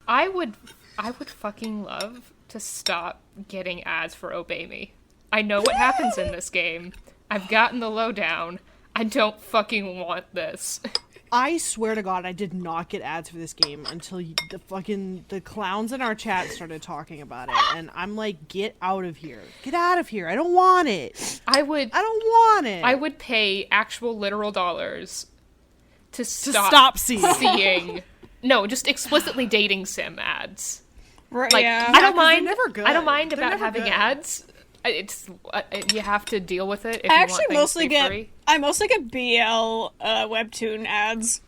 I would fucking love to stop getting ads for Obey Me. I know what happens in this game. I've gotten the lowdown. I don't fucking want this. I swear to God, I did not get ads for this game until the clowns in our chat started talking about it, and I'm like, get out of here. Get out of here. I don't want it. I don't want it. I would pay actual literal dollars to stop seeing. No, just explicitly dating sim ads. Right, like, yeah. I don't mind. They're never good. I don't mind They're about never having good. ads. It's you have to deal with it. If I you actually want things to be free. I mostly get BL webtoon ads.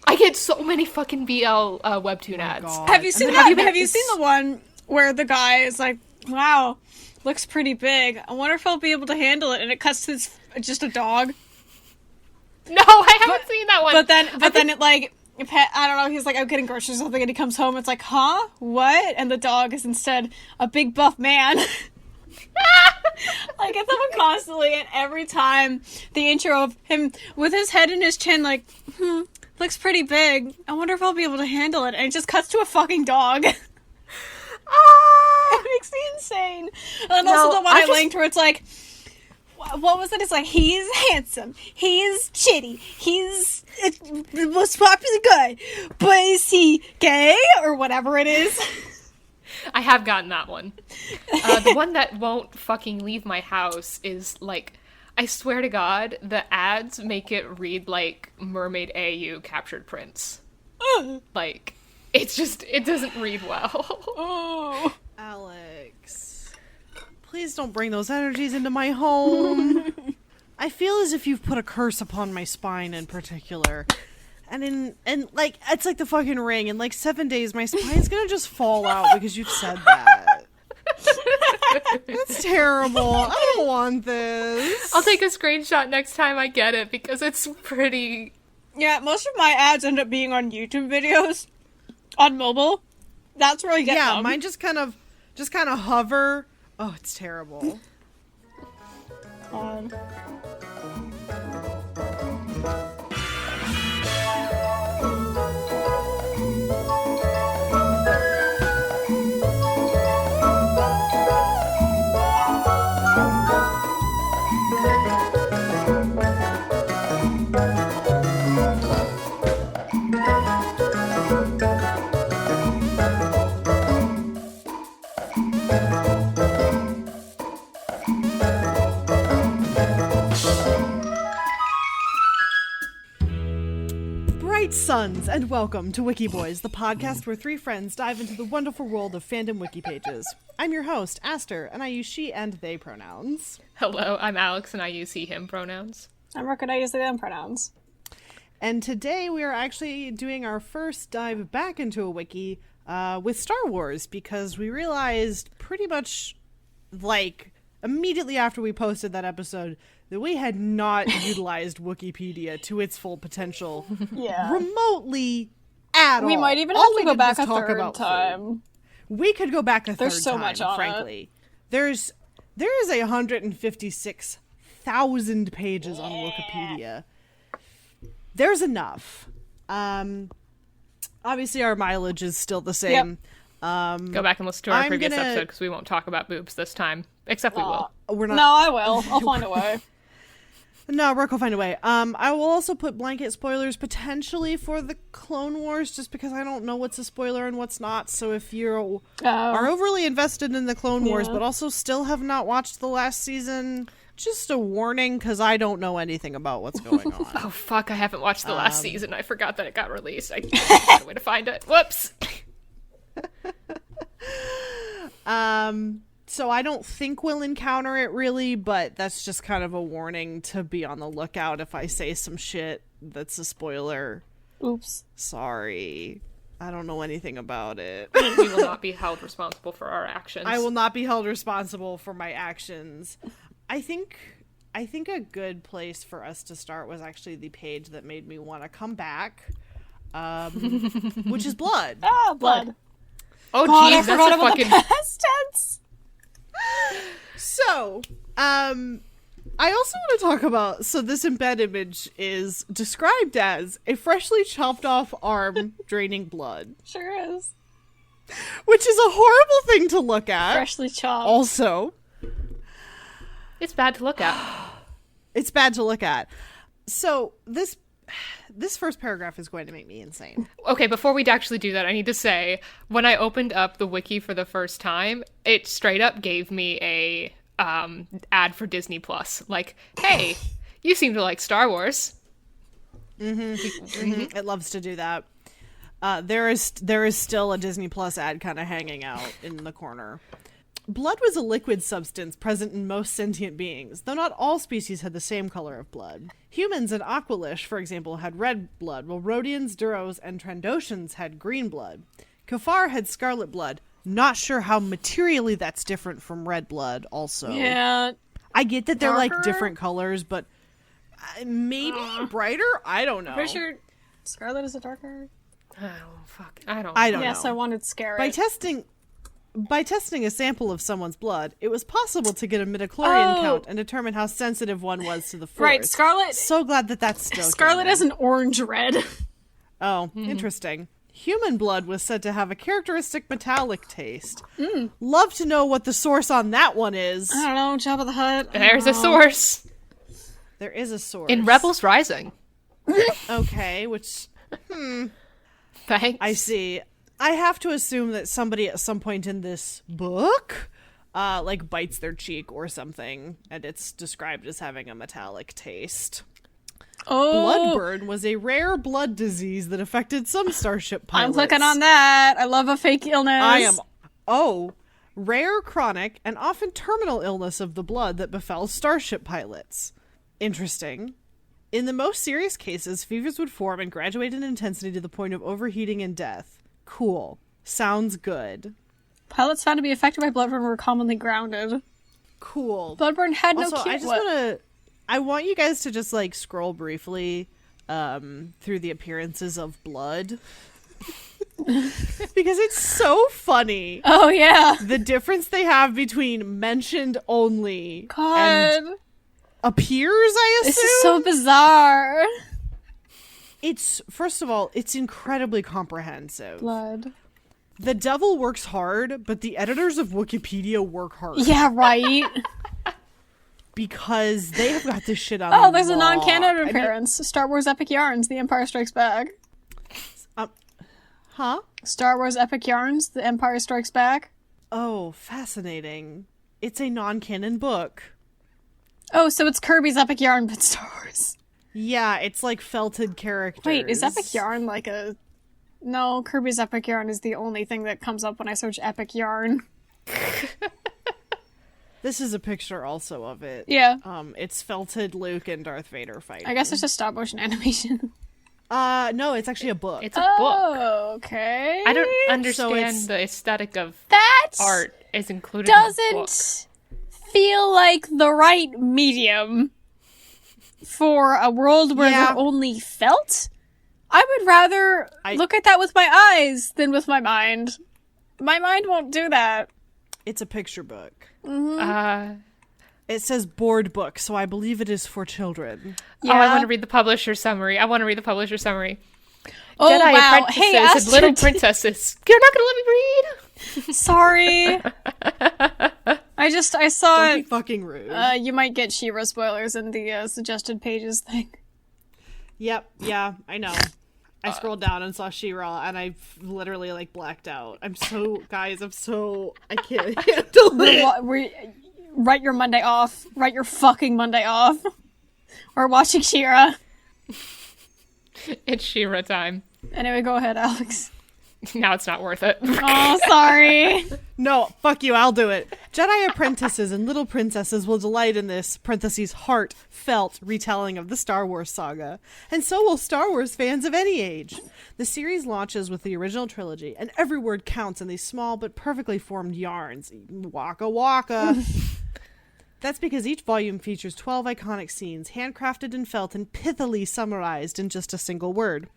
I get so many fucking BL webtoon ads. God. Have you seen And that? then Have you seen the one where the guy is like, "Wow, looks pretty big. I wonder if I'll be able to handle it," and it cuts to just a dog. No, I haven't seen that one. But then it like, I don't know. He's like, "I'm getting groceries or something," and he comes home. It's like, "Huh? What?" And the dog is instead a big buff man. I get that one constantly, and every time the intro of him with his head in his chin, like, looks pretty big. I wonder if I'll be able to handle it. And it just cuts to a fucking dog. It makes me insane. And then also the one I linked where it's like, what was it? It's like, he's handsome, he's chitty, he's the most popular guy, but is he gay? Or whatever it is. I have gotten that one. The one that won't fucking leave my house is like, I swear to God, the ads make it read like Mermaid AU captured Prince. Like, it's just, it doesn't read well. Oh. Alex, please don't bring those energies into my home. I feel as if you've put a curse upon my spine in particular. And like, it's like the fucking Ring. In like 7 days, my spine's gonna just fall out because you've said that. That's terrible. I don't want this. I'll take a screenshot next time I get it because it's pretty... Yeah, most of my ads end up being on YouTube videos. On mobile. That's where I get them. Yeah, mine just kind of hover. Oh, it's terrible. Sons, and welcome to Wikiboys, the podcast where three friends dive into the wonderful world of fandom wiki pages. I'm your host, Aster, and I use she and they pronouns. Hello, I'm Alex, and I use he, him pronouns. I'm Rook, and I use them pronouns. And today we are actually doing our first dive back into a wiki with Star Wars, because we realized pretty much, like, immediately after we posted that episode that we had not utilized Wikipedia to its full potential remotely at all. We might even all have to we go did back was a talk third about time. food. We could go back a There's third so time, much on frankly. There is 156,000 pages on Wikipedia. There's enough. Obviously our mileage is still the same. Go back and listen to our previous episode because we won't talk about boobs this time. Except we will. We're not. No, I will. I'll find a way. No, Rook will find a way. I will also put blanket spoilers potentially for the Clone Wars, just because I don't know what's a spoiler and what's not. So if you are overly invested in the Clone Wars, but also still have not watched the last season, just a warning, because I don't know anything about what's going on. Oh, fuck, I haven't watched the last season. I forgot that it got released. I can't find a way to find it. Whoops! So I don't think we'll encounter it really, but that's just kind of a warning to be on the lookout if I say some shit that's a spoiler. Oops. Sorry. I don't know anything about it. We will not be held responsible for our actions. I will not be held responsible for my actions. I think a good place for us to start was actually the page that made me want to come back, which is Blood. Ah, Blood. Oh, God, jeez, I that's forgot a about fucking... the past tense. So, I also want to talk about, so this embed image is described as a freshly chopped off arm draining blood. Sure is. which is a horrible thing to look at. Freshly chopped. Also, It's bad to look at. it's bad to look at. So this first paragraph is going to make me insane. Okay, before we actually do that, I need to say, when I opened up the wiki for the first time, it straight up gave me a ad for Disney Plus. Like, hey, you seem to like Star Wars. It loves to do that. There is still a Disney Plus ad kind of hanging out in the corner. Blood was a liquid substance present in most sentient beings, though not all species had the same color of blood. Humans and Aqualish, for example, had red blood, while Rhodians, Duros, and Trandoshans had green blood. Kafar had scarlet blood. Not sure how materially that's different from red blood, also. Yeah. I get that they're, like, Darker? different colors, but maybe brighter? I don't know. Pretty sure Scarlet is a darker. I don't I don't Yes, know. I wanted Scarlet. By testing a sample of someone's blood, it was possible to get a midichlorian count and determine how sensitive one was to the force. Right, Scarlet. So glad that that's still Scarlet canon. is an orange red. Oh, interesting. Human blood was said to have a characteristic metallic taste. Love to know what the source on that one is. I don't know, Jabba the Hutt. There's a source. There is a source. In Rebels Rising. Okay, which Thanks. I see. I have to assume that somebody at some point in this book, like bites their cheek or something, and it's described as having a metallic taste. Oh, Bloodburn was a rare blood disease that affected some starship pilots. I'm clicking on that. I love a fake illness. Rare, chronic, and often terminal illness of the blood that befell starship pilots. Interesting. In the most serious cases, fevers would form and graduate in intensity to the point of overheating and death. Cool. Sounds good. Pilots found to be affected by bloodburn were commonly grounded. Cool. Bloodburn had no Also, cure. I want you guys to just, like, scroll briefly through the appearances of blood. Because it's so funny. Oh, yeah. The difference they have between mentioned only God. and appears, I assume? This is so bizarre. It's, first of all, it's incredibly comprehensive. Blood. The devil works hard, but the editors of Wikipedia work hard. Yeah, right. Because they have got this shit on Oh, there's a lock. non-canon appearance. Star Wars Epic Yarns, The Empire Strikes Back. Huh? Star Wars Epic Yarns, The Empire Strikes Back. Oh, fascinating. It's a non-canon book. Oh, so it's Kirby's Epic Yarn, but Star Wars. Yeah, it's like felted characters. Wait, is Epic Yarn like a... No, Kirby's Epic Yarn is the only thing that comes up when I search Epic Yarn. This is a picture also of it. Yeah. It's felted Luke and Darth Vader fighting. I guess it's just stop motion animation. No, it's actually a book. It's a book. Oh, okay. I don't understand it's- the aesthetic of That art is included in the book. doesn't feel like the right medium for a world where Yeah. they're only felt. I would rather look at that with my eyes than with my mind. My mind won't do that. It's a picture book. Uh, It says board book, so I believe it is for children. Yeah. Oh, I want to read the publisher summary. Oh, Jedi wow. apprentices Hey, and Astrid. little princesses. You're not going to let me read? Sorry. I saw Don't be fucking rude. you might get She-Ra spoilers in the suggested pages thing. Yep, yeah, I know. I scrolled down and saw She-Ra, and I literally, like, blacked out. I can't handle it. Write your Monday off. Write your fucking Monday off. We're watching She-Ra. It's She-Ra time. Anyway, go ahead, Alex. Now it's not worth it. Oh, sorry. No, fuck you, I'll do it. Jedi apprentices and little princesses will delight in this, parentheses, heartfelt retelling of the Star Wars saga. And so will Star Wars fans of any age. The series launches with the original trilogy, and every word counts in these small but perfectly formed yarns. Waka waka. That's because each volume features 12 iconic scenes, handcrafted and felt and pithily summarized in just a single word.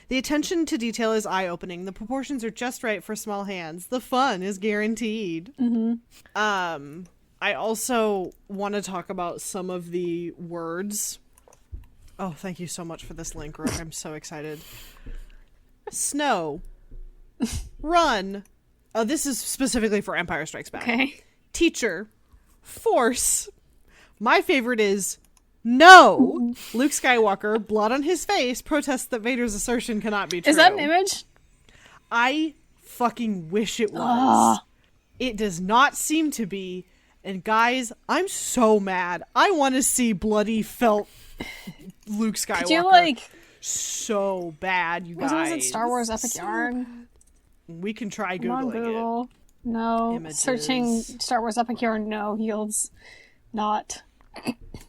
The attention to detail is eye-opening. The proportions are just right for small hands. The fun is guaranteed. Mm-hmm. I also want to talk about some of the words. Oh, thank you so much for this link, Rook. I'm so excited. Snow. Run. This is specifically for Empire Strikes Back. Okay. Teacher, Force. My favorite is no. Luke Skywalker, blood on his face, protests that Vader's assertion cannot be true. Is that an image? I fucking wish it was. It does not seem to be. And guys, I'm so mad. I want to see bloody felt Luke Skywalker. Could you, like... So bad, you guys. Was it Star Wars Epic Yarn? We can try Come on, Googling Google. No. Images. Searching Star Wars Epic Yarn, no, yields not.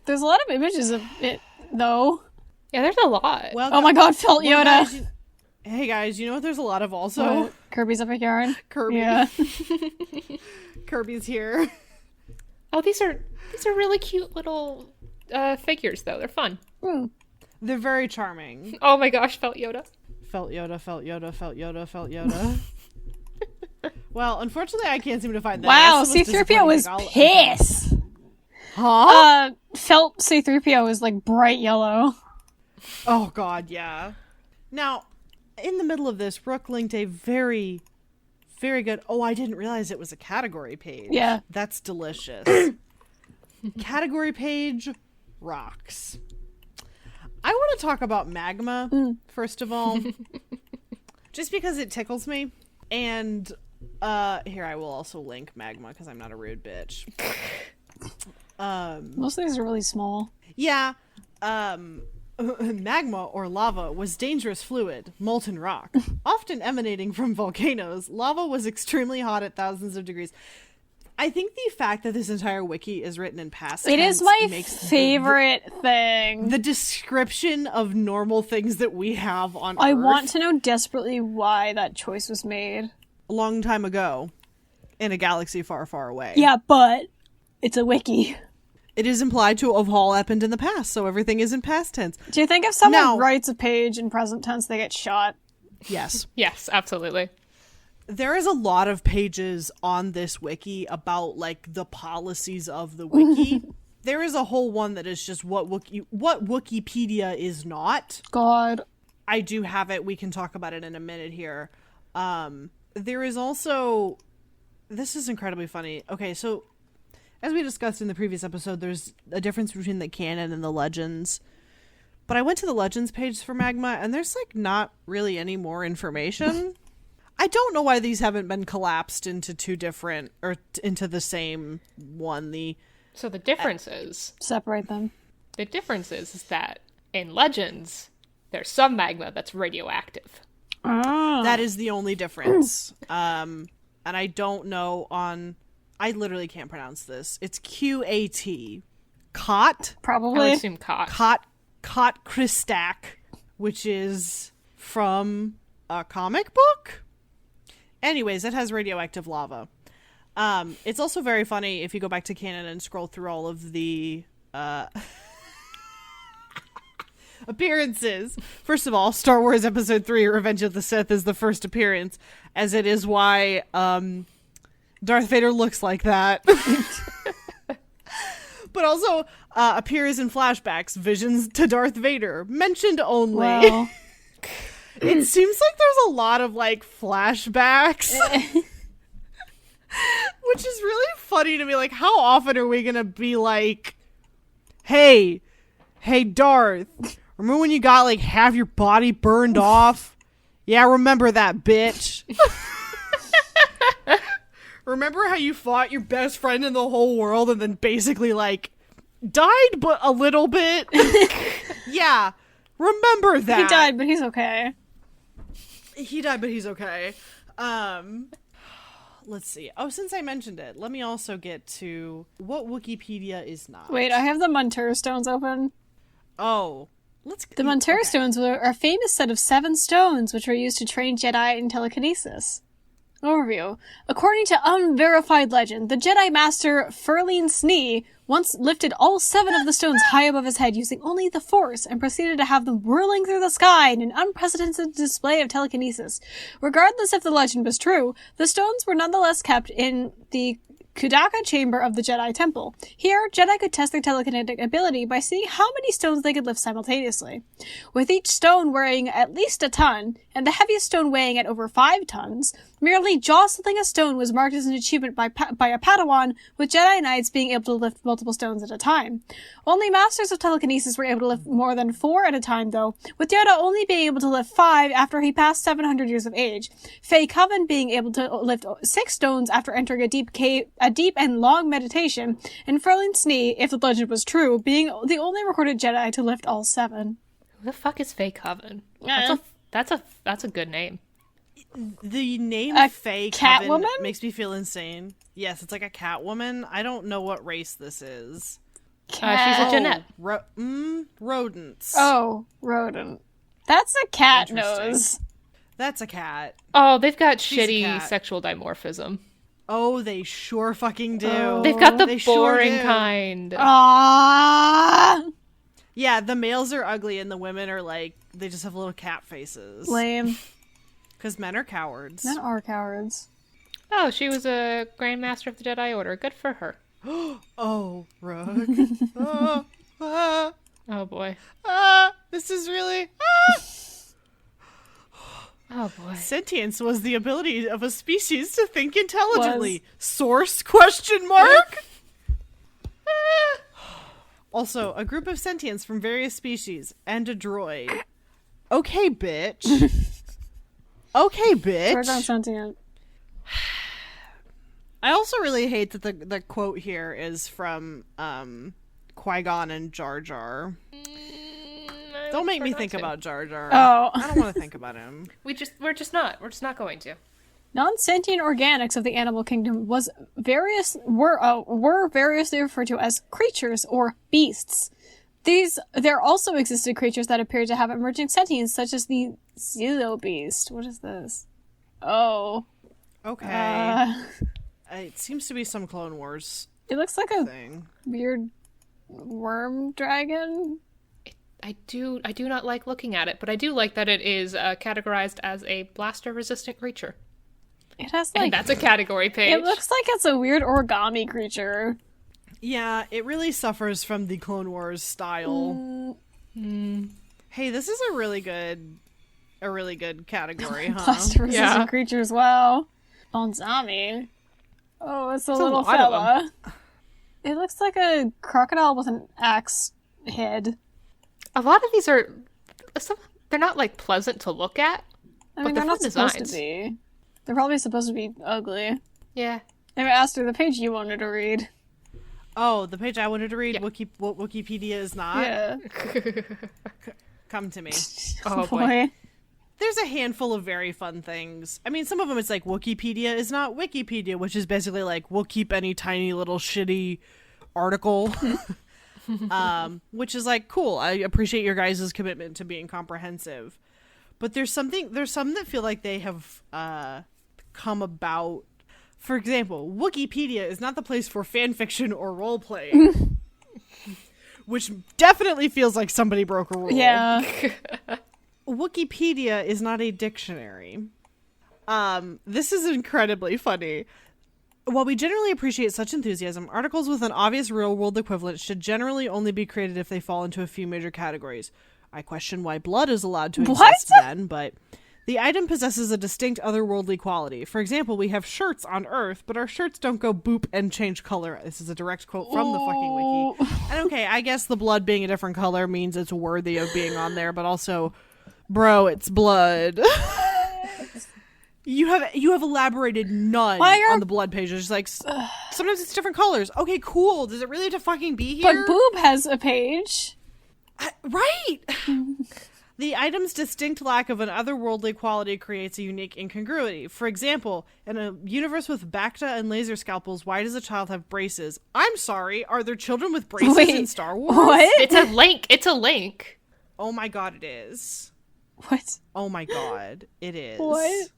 There's a lot of images of it, though. Yeah, there's a lot. Well, Oh my god, Felt Yoda! guys, hey guys, you know what there's a lot of also? What? Kirby's Epic Yarn? Kirby. Yeah. Kirby's here. Oh, these are really cute little figures, though. They're fun. Mm. They're very charming. Oh my gosh, Felt Yoda. Felt Yoda, felt Yoda, felt Yoda, felt Yoda. Well, unfortunately, I can't seem to find that. Wow, That's the most C-3PO was disappointing. pissed! Huh? Felt C-3PO was like bright yellow. Oh god, yeah. Now, in the middle of this, Brooke linked a very, very good... Oh, I didn't realize it was a category page. Yeah. That's delicious. Category page rocks. I want to talk about magma, first of all. Just because it tickles me. And, here, I will also link magma, because I'm not a rude bitch. Most of these are really small. Yeah, magma, or lava, was dangerous fluid, molten rock. Often emanating from volcanoes, lava was extremely hot at thousands of degrees. I think the fact that this entire wiki is written in past tense It is my makes favorite thing. the description of normal things that we have on I Earth want to know desperately why that choice was made. a long time ago in a galaxy far, far away. Yeah, but it's a wiki. It is implied to have all happened in the past, so everything is in past tense. Do you think if someone Now- writes a page in present tense, they get shot? Yes. Yes, absolutely. There is a lot of pages on this wiki about, like, the policies of the wiki. There is a whole one that is just what Wikipedia is not. God. I do have it. We can talk about it in a minute here. There is also... This is incredibly funny. Okay, so, as we discussed in the previous episode, there's a difference between the canon and the legends. But I went to the legends page for Magma, and there's, like, not really any more information. I don't know why these haven't been collapsed into two different, or into the same one. So the difference is Separate them. is that in Legends, there's some magma that's radioactive. That is the only difference. And I don't know I literally can't pronounce this. It's QAT. Cot? I would Probably. assume cot. Cot Christak, which is from a comic book? Anyways, it has radioactive lava. It's also very funny if you go back to canon and scroll through all of the appearances. First of all, Star Wars Episode 3, Revenge of the Sith is the first appearance, as it is why Darth Vader looks like that. But also appears in flashbacks, visions to Darth Vader, mentioned only. Well, It seems like there's a lot of, like, flashbacks. Which is really funny to me. Like, how often are we gonna be like, hey, Darth, remember when you got, like, half your body burned off? Yeah, remember that, bitch. Remember how you fought your best friend in the whole world and then basically, like, died but a little bit? Yeah, remember that. he died, but he's okay. He died, but he's okay. Let's see. Oh, since I mentioned it, let me also get to what Wikipedia is not. Wait, I have the Montera Stones open. Oh, The Montera Stones are a famous set of 7 stones which were used to train Jedi in telekinesis. Overview. According to unverified legend, the Jedi Master Furleen Snee once lifted all 7 of the stones high above his head using only the Force and proceeded to have them whirling through the sky in an unprecedented display of telekinesis. Regardless if the legend was true, the stones were nonetheless kept in the Kudaka chamber of the Jedi Temple. Here, Jedi could test their telekinetic ability by seeing how many stones they could lift simultaneously. With each stone weighing at least a ton, and the heaviest stone weighing at over 5 tons, Merely jostling a stone was marked as an achievement by a Padawan, with Jedi Knights being able to lift multiple stones at a time. Only Masters of Telekinesis were able to lift more than 4 at a time, though, with Yoda only being able to lift 5 after he passed 700 years of age. Faye Coven being able to lift 6 stones after entering a deep and long meditation, and Ferlin Snee, if the legend was true, being the only recorded Jedi to lift all 7. Who the fuck is Faye Coven? That's a good name. The name Faye cat Coven woman? makes me feel insane. Yes, it's like a cat woman. I don't know what race this is. She's a Jeanette. Rodents. Oh, rodent. That's a cat nose. That's a cat. Oh, they've got She's a shitty cat. sexual dimorphism. Oh, they sure fucking do. Oh. They've got the They sure boring do. kind. Ah, Yeah, the males are ugly and the women are like, they just have little cat faces. lame. Because men are cowards. Men are cowards. Oh, she was a Grand Master of the Jedi Order. Good for her. Oh, Rook. Oh, Oh boy. this is really... Oh boy. Sentience was the ability of a species to think intelligently. Source? Question mark? Also, a group of sentients from various species and a droid. Okay, bitch. Okay, Droids aren't bitch. sentient. I also really hate that the quote here is from Qui-Gon and Jar Jar. Don't make me think about Jar Jar. Oh. I don't want to think about him. We're just not going to. Non-sentient organics of the animal kingdom were variously referred to as creatures or beasts. There also existed creatures that appeared to have emerging sentience, such as the Zillo beast. What is this? Oh. Okay. It seems to be some Clone Wars It looks like a thing. weird worm dragon. I do not like looking at it, but I do like that it is categorized as a blaster-resistant creature. It has And like that's a category page. it looks like it's a weird origami creature. Yeah, it really suffers from the Clone Wars style. Hey, this is a really good category, huh? Blaster resistant Yeah. creatures. Wow. Bonzami. Oh, it's a It's a little lot of fella. It looks like a crocodile with an axe head. A lot of these are... They're not, like, pleasant to look at. I mean, they're they're not fun supposed designs. to be. They're probably supposed to be ugly. Yeah. Anyway, Aster, the page you wanted to read. Oh, the page I wanted to read, Yeah. what Wikipedia is not. Yeah. Come to me. Oh, boy. There's a handful of very fun things. I mean, some of them it's like Wikipedia is not Wikipedia, which is basically like we'll keep any tiny little shitty article. Which is like cool. I appreciate your guys' commitment to being comprehensive. But there's some that feel like they have come about. For example, Wikipedia is not the place for fan fiction or role playing. Which definitely feels like somebody broke a rule. Yeah. Wikipedia is not a dictionary. This is incredibly funny. While we generally appreciate such enthusiasm, articles with an obvious real-world equivalent should generally only be created if they fall into a few major categories. I question why blood is allowed to exist What? then, but the item possesses a distinct otherworldly quality. For example, we have shirts on Earth, but our shirts don't go boop and change color. This is a direct quote from the fucking wiki. And okay, I guess the blood being a different color means it's worthy of being on there, but also... Bro, it's blood. You have elaborated none on the blood pages. Just like sometimes it's different colors. Okay, cool. Does it really have to fucking be But here? Boob has a page. Right. The item's distinct lack of an otherworldly quality creates a unique incongruity. For example, in a universe with Bacta and laser scalpels, why does a child have braces? I'm sorry, are there children with braces Wait, in Star Wars? What? It's a link. It's a link. Oh my god, it is. What? Oh my god, it is. What?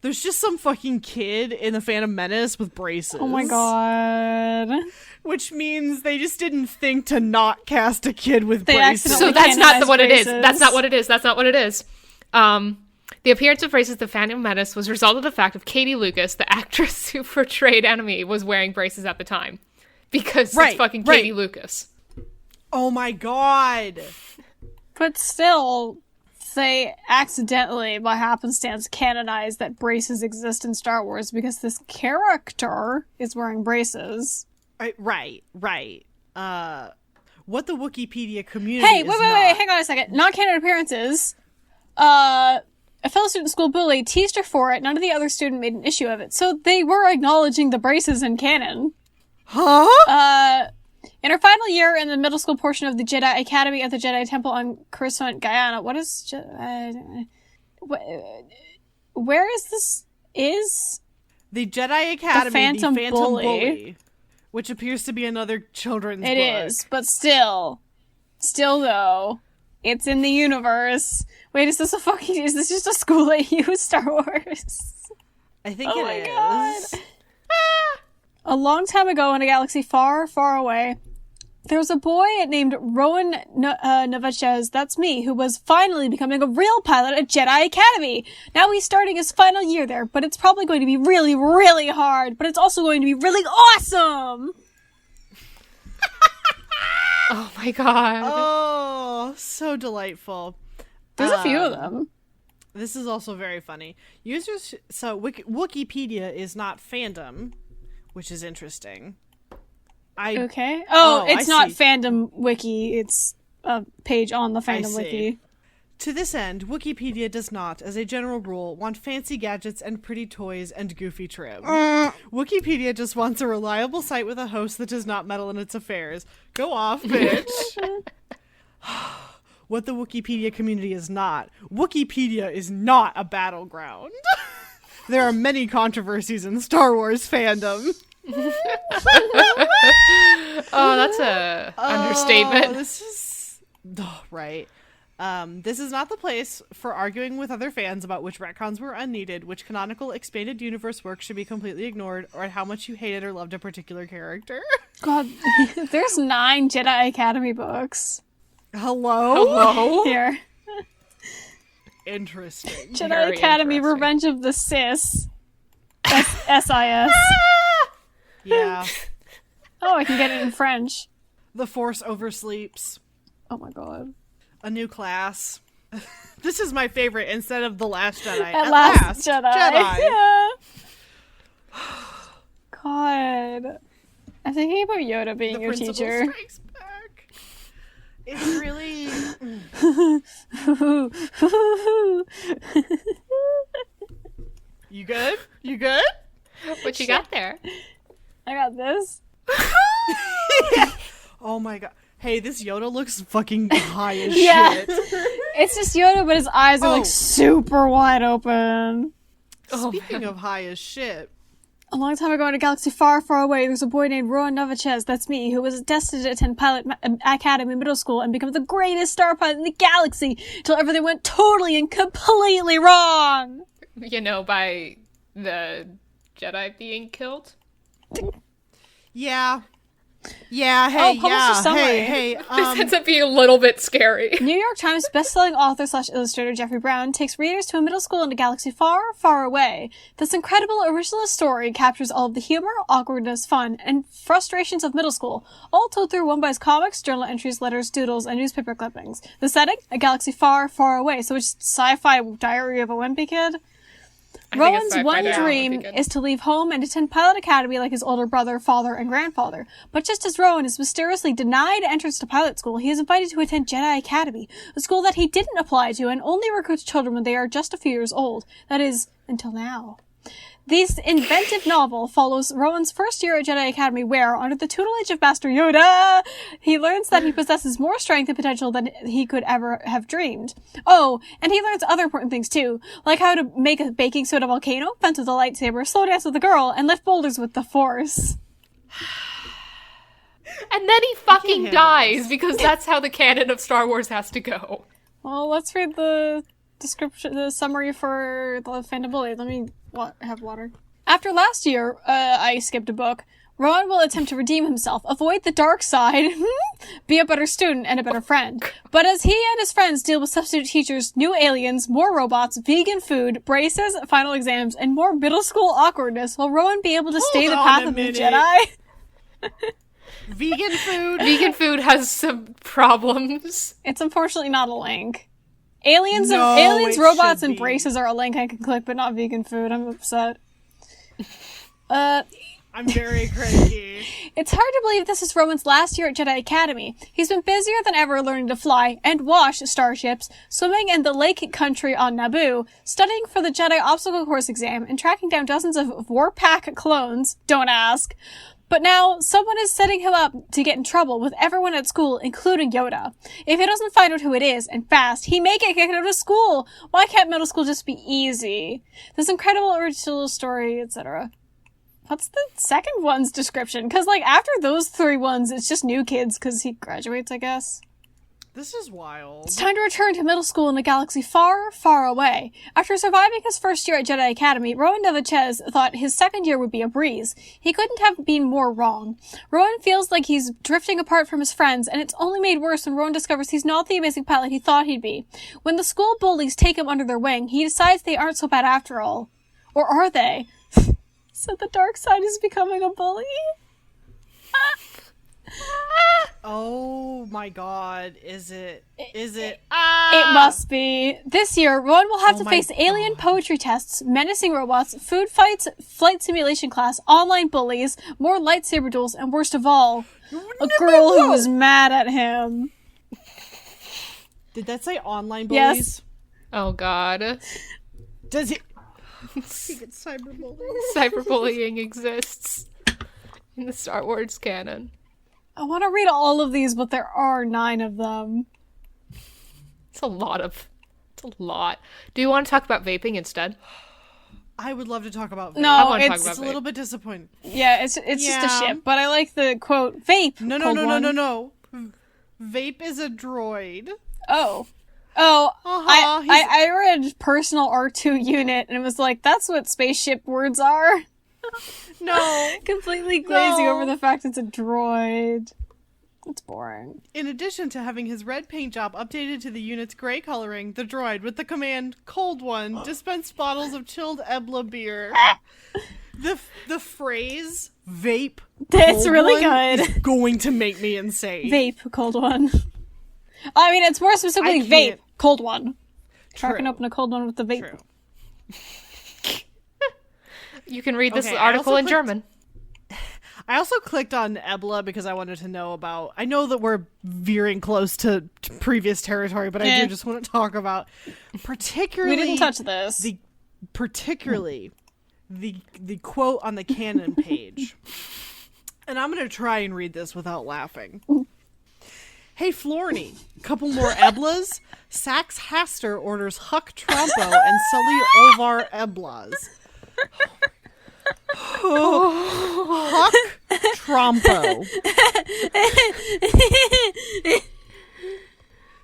There's just some fucking kid in the Phantom Menace with braces. Oh my god. Which means they just didn't think to not cast a kid with They braces. accidentally So that's not canonized what it is. braces. That's not what it is. That's not what it is. The appearance of braces in The Phantom Menace was a result of the fact of Katie Lucas, the actress who portrayed Enemy, was wearing braces at the time. Because Right, it's fucking right. Katie Lucas. Oh my god. But still, they accidentally, by happenstance, canonized that braces exist in Star Wars because this character is wearing braces. Right. What the Wikipedia community Hey, is wait, not. hang on a second. Non-canon appearances. A fellow student school bully teased her for it. None of the other students made an issue of it. So they were acknowledging the braces in canon. Huh? In her final year in the middle school portion of the Jedi Academy at the Jedi Temple on Coruscant, Guyana, where is this? Is the Jedi Academy, Phantom the Phantom Bully. which appears to be another children's book. It is, but still though, it's in the universe. Wait, is this just a school at you, Star Wars? I think Oh it my is. God. A long time ago in a galaxy far, far away, there was a boy named Rowan Novachez, that's me, who was finally becoming a real pilot at Jedi Academy. Now he's starting his final year there, but it's probably going to be really, really hard, but it's also going to be really awesome! Oh my god. Oh, so delightful. There's a few of them. This is also very funny. Wikipedia is not fandom, which is interesting. Okay. Oh, it's I not see. fandom wiki, it's a page on the I fandom see. wiki. To this end, Wikipedia does not, as a general rule, want fancy gadgets and pretty toys and goofy trim. Wikipedia just wants a reliable site with a host that does not meddle in its affairs. Go off, bitch. What the Wikipedia community is not. Wikipedia is not a battleground. There are many controversies in Star Wars fandom. Oh, that's a understatement. This is right. This is not the place for arguing with other fans about which retcons were unneeded, which canonical expanded universe work should be completely ignored, or how much you hated or loved a particular character. God, there's 9 Jedi Academy books. Hello? Here. Interesting. Jedi Very Academy interesting. Revenge of the Sis. SIS. Yeah. Oh, I can get it in French. The Force oversleeps. Oh my god. A new class. This is my favorite instead of The Last Jedi. At last, Jedi. Jedi. Yeah. God. I'm thinking about Yoda being The your principal teacher. strikes back. It's really... You good? You good? What you got there? I got this. Oh my god. Hey, this Yoda looks fucking high as Yeah. shit. It's just Yoda, but his eyes are Oh. like super wide open. Oh, Speaking of high as shit. A long time ago in a galaxy far, far away, there's a boy named Rowan Novachez, that's me, who was destined to attend Pilot Academy Middle School and become the greatest star pilot in the galaxy until everything went totally and completely wrong. you know, by the Jedi being killed. Yeah. Yeah, hey, publish your summary. hey, This ends up being a little bit scary. New York Times bestselling author / illustrator Jeffrey Brown takes readers to a middle school in a galaxy far, far away. This incredible originalist story captures all of the humor, awkwardness, fun, and frustrations of middle school, all told through one by his comics, journal entries, letters, doodles, and newspaper clippings. The setting? A galaxy far, far away, so it's sci-fi Diary of a Wimpy Kid. I think it's Rowan's sci-fi one now, dream would be good. is to leave home and attend Pilot Academy like his older brother, father, and grandfather. But just as Rowan is mysteriously denied entrance to pilot school, he is invited to attend Jedi Academy, a school that he didn't apply to and only recruits children when they are just a few years old. That is, until now. This inventive novel follows Rowan's first year at Jedi Academy where, under the tutelage of Master Yoda, he learns that he possesses more strength and potential than he could ever have dreamed. Oh, and he learns other important things too, like how to make a baking soda volcano, fence with a lightsaber, slow dance with a girl, and lift boulders with the Force. And then he fucking handle dies because that's how the canon of Star Wars has to go. Well, let's read the description, the summary for the Phantom Bully. Let me have water. After last year, I skipped a book. Rowan will attempt to redeem himself, avoid the dark side, be a better student and a better friend. But as he and his friends deal with substitute teachers, new aliens, more robots, vegan food, braces, final exams, and more middle school awkwardness, will Rowan be able to stay the Hold path on a of the minute. Jedi? Vegan food. Vegan food has some problems. It's unfortunately not a link. Aliens, No, aliens, it robots, should and be. braces are a link I can click, but not vegan food. I'm upset. I'm very cranky. It's hard to believe this is Roman's last year at Jedi Academy. He's been busier than ever learning to fly and wash starships, swimming in the lake country on Naboo, studying for the Jedi obstacle course exam, and tracking down dozens of Warpack clones. Don't ask. But now, someone is setting him up to get in trouble with everyone at school, including Yoda. If he doesn't find out who it is, and fast, he may get kicked out of school. Why can't middle school just be easy? This incredible original story, etc. What's the second one's description? Because, like, after those 3 ones, it's just new kids, because he graduates, I guess. This is wild. It's time to return to middle school in a galaxy far, far away. After surviving his first year at Jedi Academy, Rowan Nevachez thought his second year would be a breeze. He couldn't have been more wrong. Rowan feels like he's drifting apart from his friends, and it's only made worse when Rowan discovers he's not the amazing pilot he thought he'd be. When the school bullies take him under their wing, he decides they aren't so bad after all. Or are they? So the dark side is becoming a bully? Oh my god, is it? It must be. This year, Rowan will have to face alien poetry tests, menacing robots, food fights, flight simulation class, online bullies, more lightsaber duels, and worst of all, a girl who was mad at him. Did that say online bullies? Yes. Oh god. Does it? He gets cyberbullied. Cyberbullying exists in the Star Wars canon. I want to read all of these, but there are 9 of them. It's a lot. Do you want to talk about vaping instead? I would love to talk about vape. No, I wanna talk it's about It's a little bit disappointing. yeah, it's just a ship. But I like the quote vape. No. Vape is a droid. Oh, Uh-huh, I read personal R2 unit and it was like that's what spaceship words are. No. Completely glazing No. over the fact it's a droid. It's boring. In addition to having his red paint job updated to the unit's gray coloring, the droid, with the command "Cold One," dispensed bottles of chilled Ebla beer. The phrase "vape" It's cold really one good. is going to make me insane. Vape, cold one. I mean, it's more specifically I vape, can't- cold one. True. Cracking open a cold one with the vape. True. You can read this Okay, I article also in clicked- German. I also clicked on Ebla because I wanted to know about. I know that we're veering close to previous territory, but I do just want to talk about particularly. We didn't touch this. the quote on the canon page. And I'm going to try and read this without laughing. Hey, Florny, couple more Eblas? Sax Haster orders Huck Trumpo and Sully Olvar Eblas. Huck Trompo.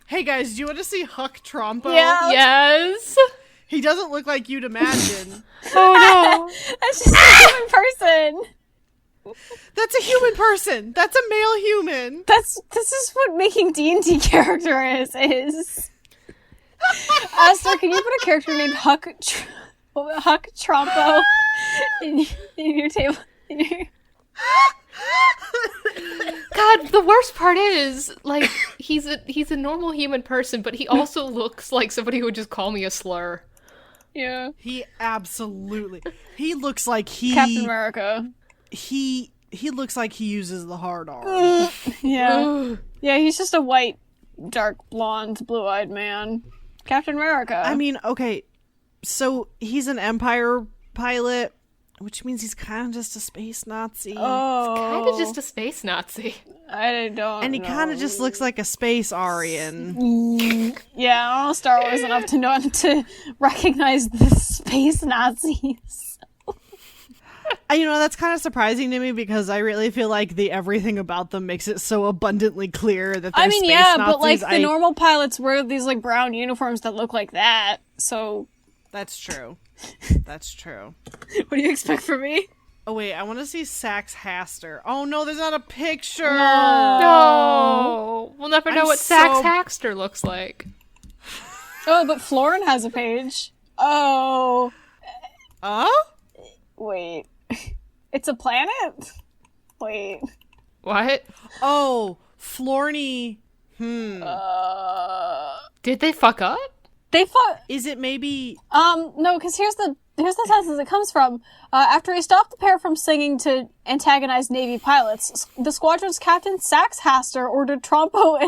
Hey guys, do you want to see Huck Trompo? Yeah. Yes. He doesn't look like you'd imagine. Oh That's just a human person. That's a human person. That's a male human. This is what making D&D character is. Esther, can you put a character named Huck Trompo in your table? God, the worst part is, like, he's a normal human person, but he also looks like somebody who would just call me a slur. Yeah. He absolutely. He looks like Captain America. He looks like he uses the hard R. Yeah. Yeah, he's just a white, dark blonde, blue-eyed man. Captain America. I mean, okay, so he's an Empire pilot, which means he's kind of just a space Nazi. Kind of just a space Nazi. I don't And he kind of just looks like a space Aryan. Yeah, I don't know Star Wars enough to know to recognize the space Nazis. You know, that's kind of surprising to me because I really feel like the everything about them makes it so abundantly clear that they're space Nazis. But like the normal pilots wear these like brown uniforms that look like that. So That's true. That's true. what do you expect from me? Oh wait, I want to see Sax Haster. Oh no, there's not a picture. No. We'll never know I'm what Sax so- Haxter looks like. Oh, but Florin has a page. Oh, wait. It's a planet? Wait. What? Oh, Florny. Did they fuck up? They fought. Is it maybe... No, because here's the sentence it comes from. After he stopped the pair from singing to antagonize Navy pilots, the squadron's captain, Sax Haster, ordered Trompo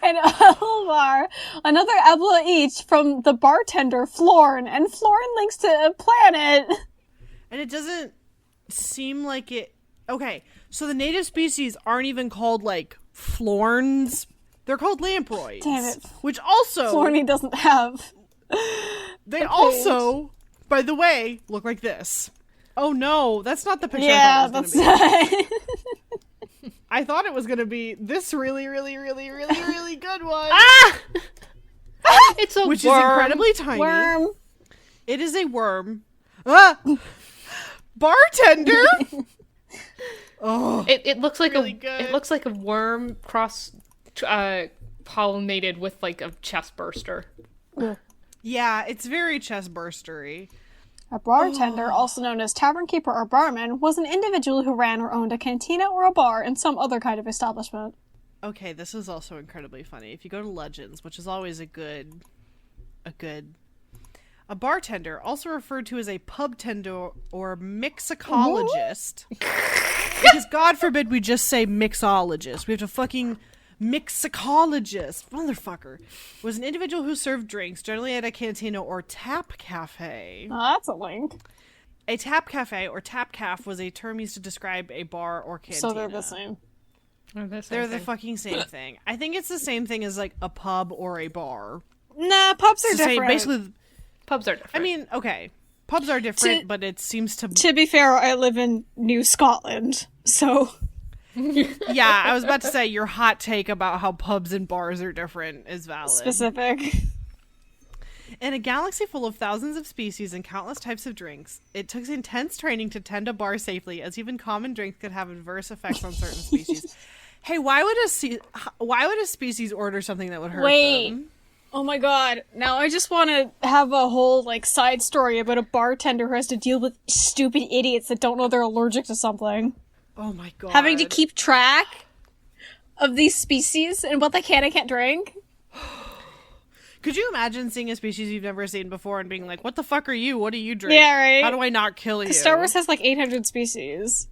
and Elvar another Ebla each from the bartender, Florn, and Florn links to a planet. And it doesn't seem like it... Okay, so the native species aren't even called, like, Florns. They're called lamproids. Damn it. Which also... Florny doesn't have... They also, by the way, look like this. Oh no, that's not the picture Yeah, I thought it was that's... gonna be. I thought it was gonna be this really, really, really, really, really good one. Ah! It's a Which worm. is incredibly tiny. Worm. It is a worm. Ah! Bartender! Oh, It looks like really good. It looks like a worm cross pollinated with like a chest burster. yeah, it's very chest burstery. A bartender, also known as tavern keeper or barman, was an individual who ran or owned a cantina or a bar in some other kind of establishment. Okay, this is also incredibly funny. If you go to Legends, which is always a bartender, also referred to as a pub tender or mixologist. Because God forbid we just say mixologist. We have to fucking mixologist. Motherfucker. Was an individual who served drinks, generally at a cantina or tap cafe. Oh, that's a link. A tap cafe or tap caf was a term used to describe a bar or cantina. So they're the same. They're the fucking same thing. I think it's the same thing as like a pub or a bar. Nah, pubs are It's the same- different. basically, Pubs are different. I mean, okay. Pubs are different, but it seems to... To be fair, I live in New Scotland, so... Yeah, I was about to say, your hot take about how pubs and bars are different is valid. Specific. In a galaxy full of thousands of species and countless types of drinks, it took intense training to tend a bar safely, as even common drinks could have adverse effects on certain species. Hey, why would a species order something that would hurt them? Oh my god. Now I just want to have a whole, like, side story about a bartender who has to deal with stupid idiots that don't know they're allergic to something. Oh my god. Having to keep track of these species and what they can and can't drink. Could you imagine seeing a species you've never seen before and being like, what the fuck are you? What do you drink? Yeah, right? How do I not kill you? Star Wars has, like, 800 species.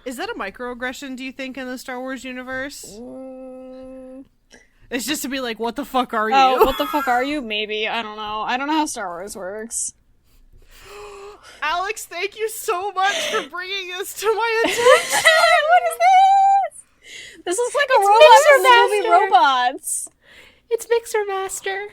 Is that a microaggression, do you think, in the Star Wars universe? It's just to be like, what the fuck are you? Oh, what the fuck are you? Maybe. I don't know. I don't know how Star Wars works. Alex, thank you so much for bringing this to my attention. What is this? This is like a robot from the movie Master. Robots. it's Mixer Master.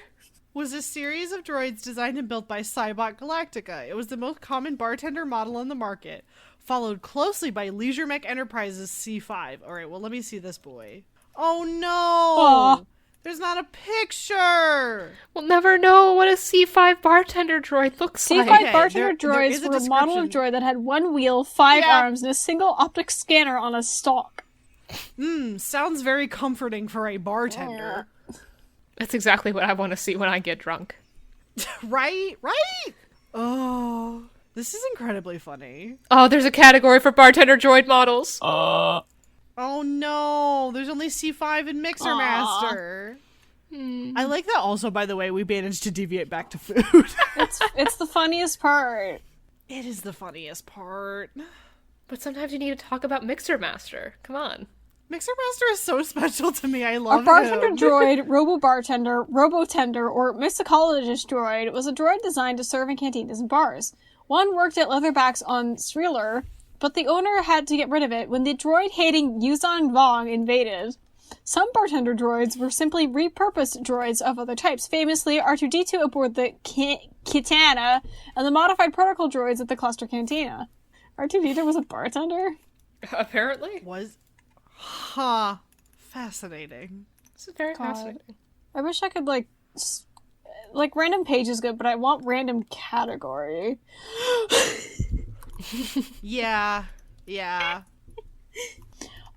Was a series of droids designed and built by Cybot Galactica. It was the most common bartender model on the market, followed closely by Leisure Mech Enterprises C5. All right, well, let me see this boy. Oh no! Aw. There's not a picture. We'll never know what a C5 bartender droid looks C5 like. Okay, bartender there droids is a were a model of description. droid that had one wheel, 5 Yeah. arms, and a single optic scanner on a stalk. Sounds very comforting for a bartender. That's exactly what I want to see when I get drunk. Right? Oh, this is incredibly funny. Oh, there's a category for bartender droid models. Oh no, there's only C5 and Mixer Aw. Master. I like that also, by the way, we managed to deviate back to food. It's the funniest part. It is the funniest part. But sometimes you need to talk about Mixer Master. Come on. Mixer Master is so special to me. I love A bartender him. droid, robo-bartender, robotender, or mysticologist droid was a droid designed to serve in cantinas and bars. One worked at Leatherback's on Streeler, but the owner had to get rid of it when the droid-hating Yuzan Vong invaded. Some bartender droids were simply repurposed droids of other types, famously R2-D2 aboard the Kitana and the modified protocol droids at the Cluster Cantina. R2-D2 was a bartender? Apparently. Fascinating. This is very God. fascinating. I wish I could, like random page is good, but I want random category. Yeah.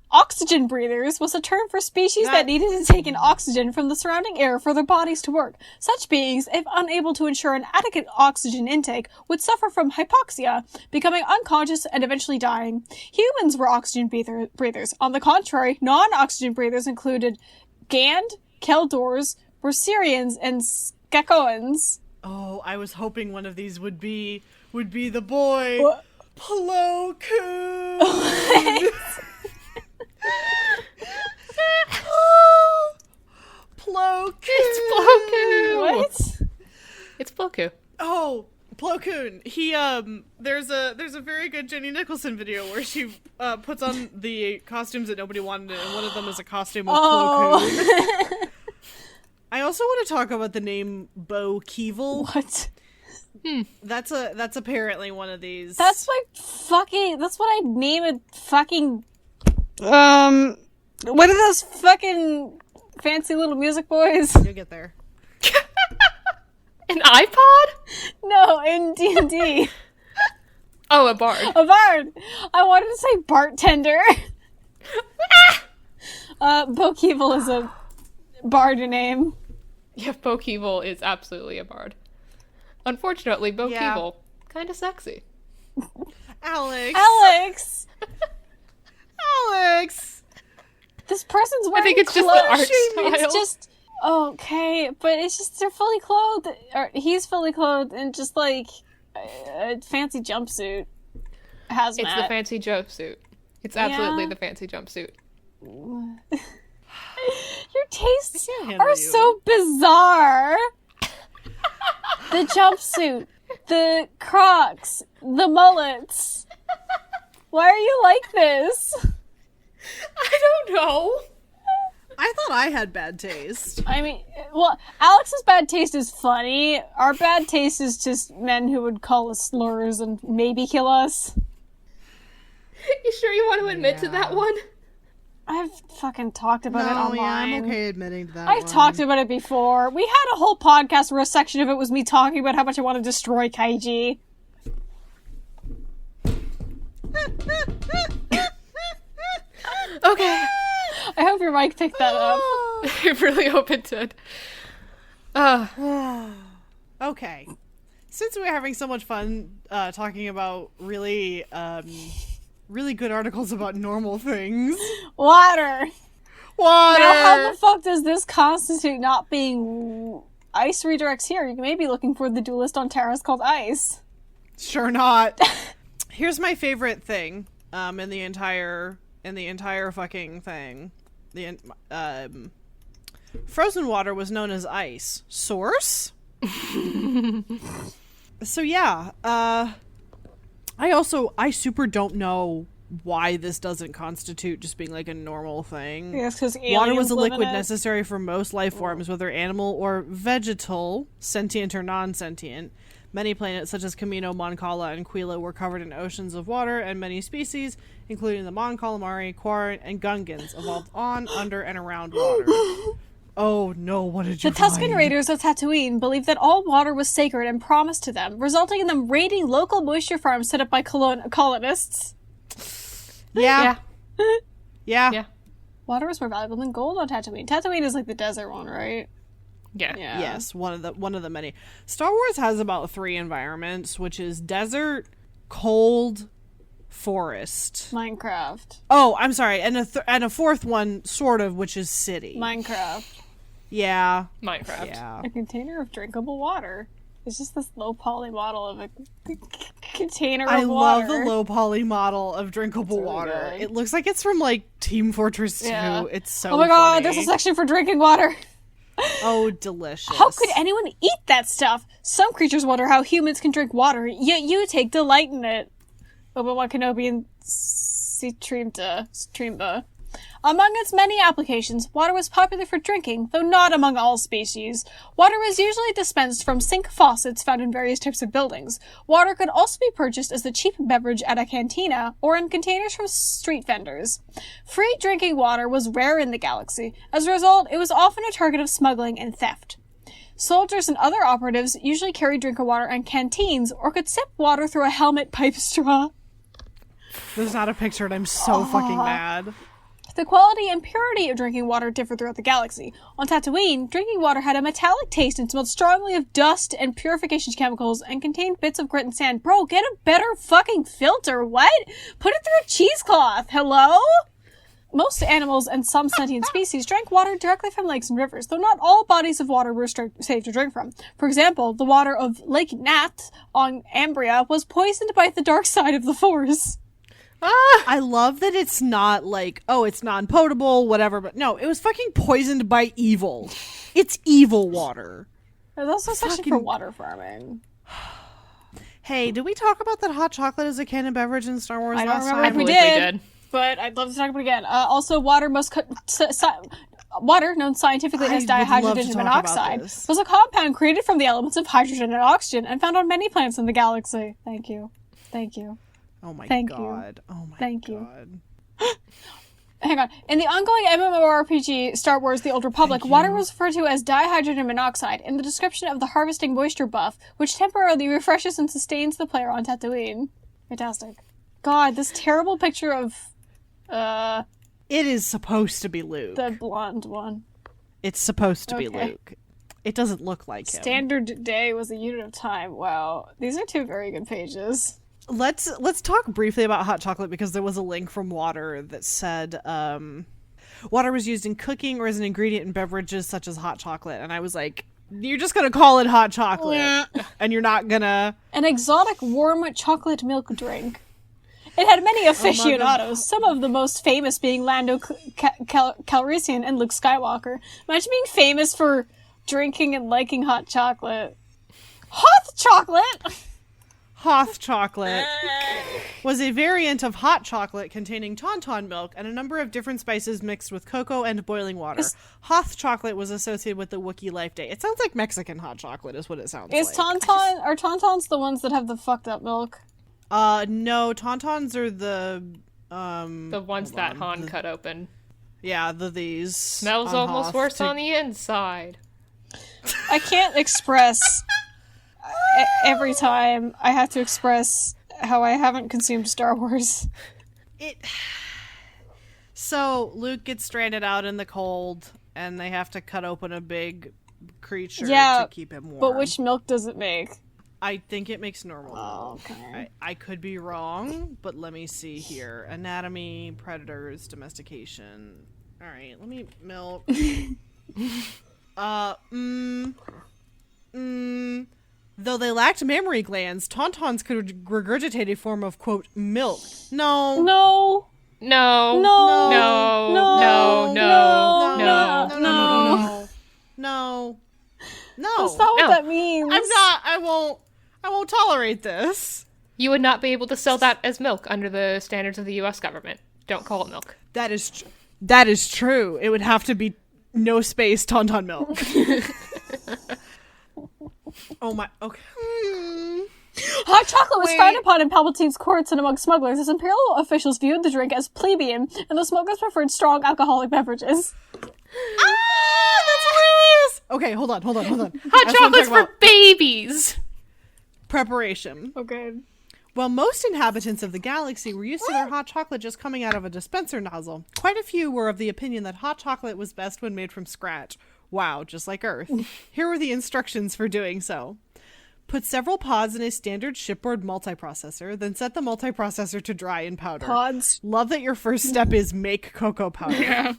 Oxygen breathers was a term for species that needed to take in oxygen from the surrounding air for their bodies to work. Such beings, if unable to ensure an adequate oxygen intake, would suffer from hypoxia, becoming unconscious and eventually dying. Humans were oxygen breathers. On the contrary, non-oxygen breathers included Gand, Keldors, Bracerians, and Scacoans. Oh, I was hoping one of these would be the boy Plo Koon. Plo Koon. It's Plo Koon. What? It's Plo Koon. Oh, Plo Koon. He there's a very good Jenny Nicholson video where she puts on the costumes that nobody wanted, and one of them is a costume of Plo Koon. I also want to talk about the name Bo Keevil. What? That's apparently one of these. That's what I name a fucking, what are those fucking fancy little music boys? You'll get there. An iPod? No, in D&D. Oh, a bard. A bard. I wanted to say bartender. Bo Keevil is a bard name. Yeah, Bo Keevil is absolutely a bard. Unfortunately, Bo Keevil, kind of sexy. Alex! This person's wearing I think it's clothes. just the art style. It's just okay, but it's just they're fully clothed, or he's fully clothed in just like a fancy jumpsuit. Hazmat. It's the fancy jumpsuit. It's absolutely the fancy jumpsuit. Your tastes are so bizarre. The jumpsuit, the Crocs, the mullets. Why are you like this? I don't know. I thought I had bad taste. I mean, well, Alex's bad taste is funny. Our bad taste is just men who would call us slurs and maybe kill us. You sure you want to admit to that one? I've fucking talked about it online. I'm okay admitting to that. I've talked about it before. We had a whole podcast where a section of it was me talking about how much I want to destroy Kaiji. Okay. I hope your mic picked that up. I really hope it did. Okay. Since we're having so much fun talking about really good articles about normal things. Water! Water! Now, how the fuck does this constitute not being ice redirects here? You may be looking for the duelist on terrace called Ice. Sure not. Here's my favorite thing in the entire fucking thing. Frozen water was known as ice. Source? So yeah, I super don't know why this doesn't constitute just being like a normal thing. Yes, because water was a liquid necessary for most life forms, whether animal or vegetal, sentient or non-sentient. Many planets, such as Camino, Mon Cala, and Quila, were covered in oceans of water, and many species, including the Mon Calamari, Quarren, and Gungans, evolved on, under, and around water. Oh no, what did you The Tusken find? Raiders of Tatooine believed that all water was sacred and promised to them, resulting in them raiding local moisture farms set up by colonists. Yeah. Yeah. Water was more valuable than gold on Tatooine. Tatooine is like the desert one, right? Yeah. Yes, one of the many. Star Wars has about 3 environments, which is desert, cold, forest. Minecraft. Oh, I'm sorry, and a fourth one, sort of, which is city. Minecraft. Yeah. Minecraft. Yeah. A container of drinkable water. It's just this low poly model of a container of water. I love the low poly model of drinkable really water. good. It looks like it's from like Team Fortress 2. Yeah. It's so Oh my god, funny. there's a section for drinking water. Oh, delicious. How could anyone eat that stuff? Some creatures wonder how humans can drink water, yet you take delight in it. Obi-Wan Kenobi and Streamba. Among its many applications, water was popular for drinking, though not among all species. Water was usually dispensed from sink faucets found in various types of buildings. Water could also be purchased as a cheap beverage at a cantina or in containers from street vendors. Free drinking water was rare in the galaxy. As a result, it was often a target of smuggling and theft. Soldiers and other operatives usually carried drinking water in canteens or could sip water through a helmet pipe straw. There's not a picture and I'm so fucking mad. The quality and purity of drinking water differed throughout the galaxy. On Tatooine, drinking water had a metallic taste and smelled strongly of dust and purification chemicals and contained bits of grit and sand. Bro, get a better fucking filter. What? Put it through a cheesecloth. Hello? Most animals and some sentient species drank water directly from lakes and rivers, though not all bodies of water were safe to drink from. For example, the water of Lake Nath on Ambria was poisoned by the dark side of the Force. I love that it's not like, oh, it's non-potable, whatever, but no, it was fucking poisoned by evil. It's evil water. There's also a section for water farming. Hey, did we talk about that hot chocolate as a canon beverage in Star Wars I don't last remember time? if we did, but I'd love to talk about it again. Also, water known scientifically as I would love to dihydrogen talk monoxide, about this. was a compound created from the elements of hydrogen and oxygen and found on many planets in the galaxy. Thank you. Thank you. Oh my Thank god. Oh my Thank you. god. Hang on. In the ongoing MMORPG Star Wars The Old Republic, water was referred to as dihydrogen monoxide in the description of the harvesting moisture buff, which temporarily refreshes and sustains the player on Tatooine. Fantastic. God, this terrible picture of, It is supposed to be Luke. the blonde one. It's supposed to be Okay. Luke. It doesn't look like him. Standard day was a unit of time. Wow. These are two very good pages. Let's talk briefly about hot chocolate because there was a link from Water that said water was used in cooking or as an ingredient in beverages such as hot chocolate, and I was like, you're just gonna call it hot chocolate and you're not gonna An exotic warm chocolate milk drink. It had many aficionados, some of the most famous being Lando Calrissian and Luke Skywalker. Imagine being famous for drinking and liking hot chocolate. Hot chocolate! Hoth chocolate was a variant of hot chocolate containing tauntaun milk and a number of different spices mixed with cocoa and boiling water. Hoth chocolate was associated with the Wookiee Life Day. It sounds like Mexican hot chocolate is what it sounds Is like. are tauntauns the ones that have the fucked up milk? No, tauntauns are the ones that Han cut open. yeah, these Smells on almost Hoth worse to- on the inside. I can't express every time I have to express how I haven't consumed Star Wars. So Luke gets stranded out in the cold, and they have to cut open a big creature to keep him warm. But which milk does it make? I think it makes normal. Oh, okay. I could be wrong, but let me see here. Anatomy, predators, domestication. All right, let me milk. Though they lacked mammary glands, tauntauns could regurgitate a form of, quote, milk. No. No. No. No. No. No. No. No. No. No. No. No. No. That's not what No. that means. I won't tolerate this. You would not be able to sell that as milk under the standards of the U.S. government. Don't call it milk. That is true. It would have to be no space tauntaun milk. Oh my. Okay. Hot chocolate was frowned upon in Palpatine's courts and among smugglers, as Imperial officials viewed the drink as plebeian, and the smugglers preferred strong alcoholic beverages. That's hilarious. Okay, hold on. Hot I just wanna chocolate's talk for about babies. preparation. Okay. While most inhabitants of the galaxy were used to their hot chocolate just coming out of a dispenser nozzle, quite a few were of the opinion that hot chocolate was best when made from scratch. Wow, just like Earth. Here were the instructions for doing so. Put several pods in a standard shipboard multiprocessor, then set the multiprocessor to dry and powder. Pods. Love that your first step is make cocoa powder.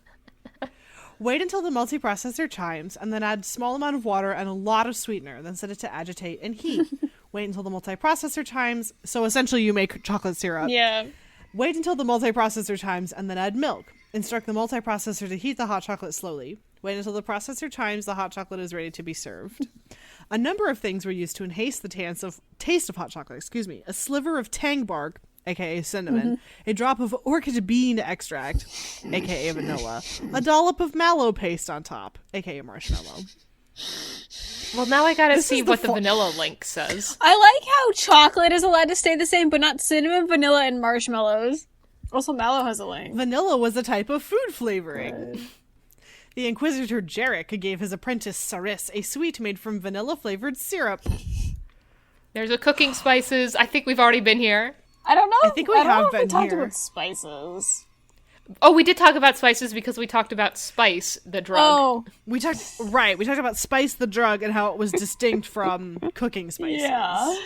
Wait until the multiprocessor chimes, and then add a small amount of water and a lot of sweetener, then set it to agitate and heat. Wait until the multiprocessor chimes, so essentially you make chocolate syrup. Yeah. Wait until the multiprocessor chimes, and then add milk. Instruct the multiprocessor to heat the hot chocolate slowly. Wait until the processor chimes, the hot chocolate is ready to be served. A number of things were used to enhance the taste of hot chocolate. A sliver of tang bark, aka cinnamon, a drop of orchid bean extract, aka vanilla, a dollop of mallow paste on top, aka marshmallow. Well, now I gotta This see is the what the vanilla link says. I like how chocolate is allowed to stay the same, but not cinnamon, vanilla, and marshmallows. Also, mallow has a link. Vanilla was a type of food flavoring. The Inquisitor Jarek gave his apprentice Saris a sweet made from vanilla-flavored syrup. There's a cooking spices. I think we've already been here. I don't know. I think we don't have know if been we talked here. about spices. Oh, we did talk about spices because we talked about Spice, the drug. Oh, We talked about spice the drug and how it was distinct from cooking spices. yeah.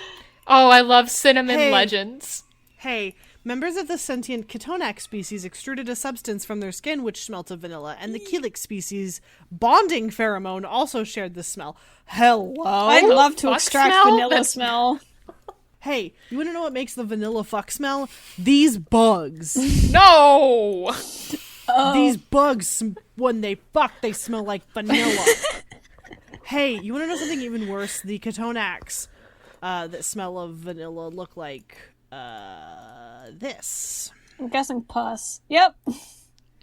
Oh, I love cinnamon Hey. legends. Hey, members of the sentient Ketonac species extruded a substance from their skin which smelt of vanilla, and the Keelix species bonding pheromone also shared the smell. Hello? I'd love to fuck extract smell? vanilla That's- smell. Hey, you want to know what makes the vanilla fuck smell? These bugs. No! These bugs, when they fuck, they smell like vanilla. Hey, you want to know something even worse? The Ketonacs that smell of vanilla look like this. I'm guessing pus. Yep.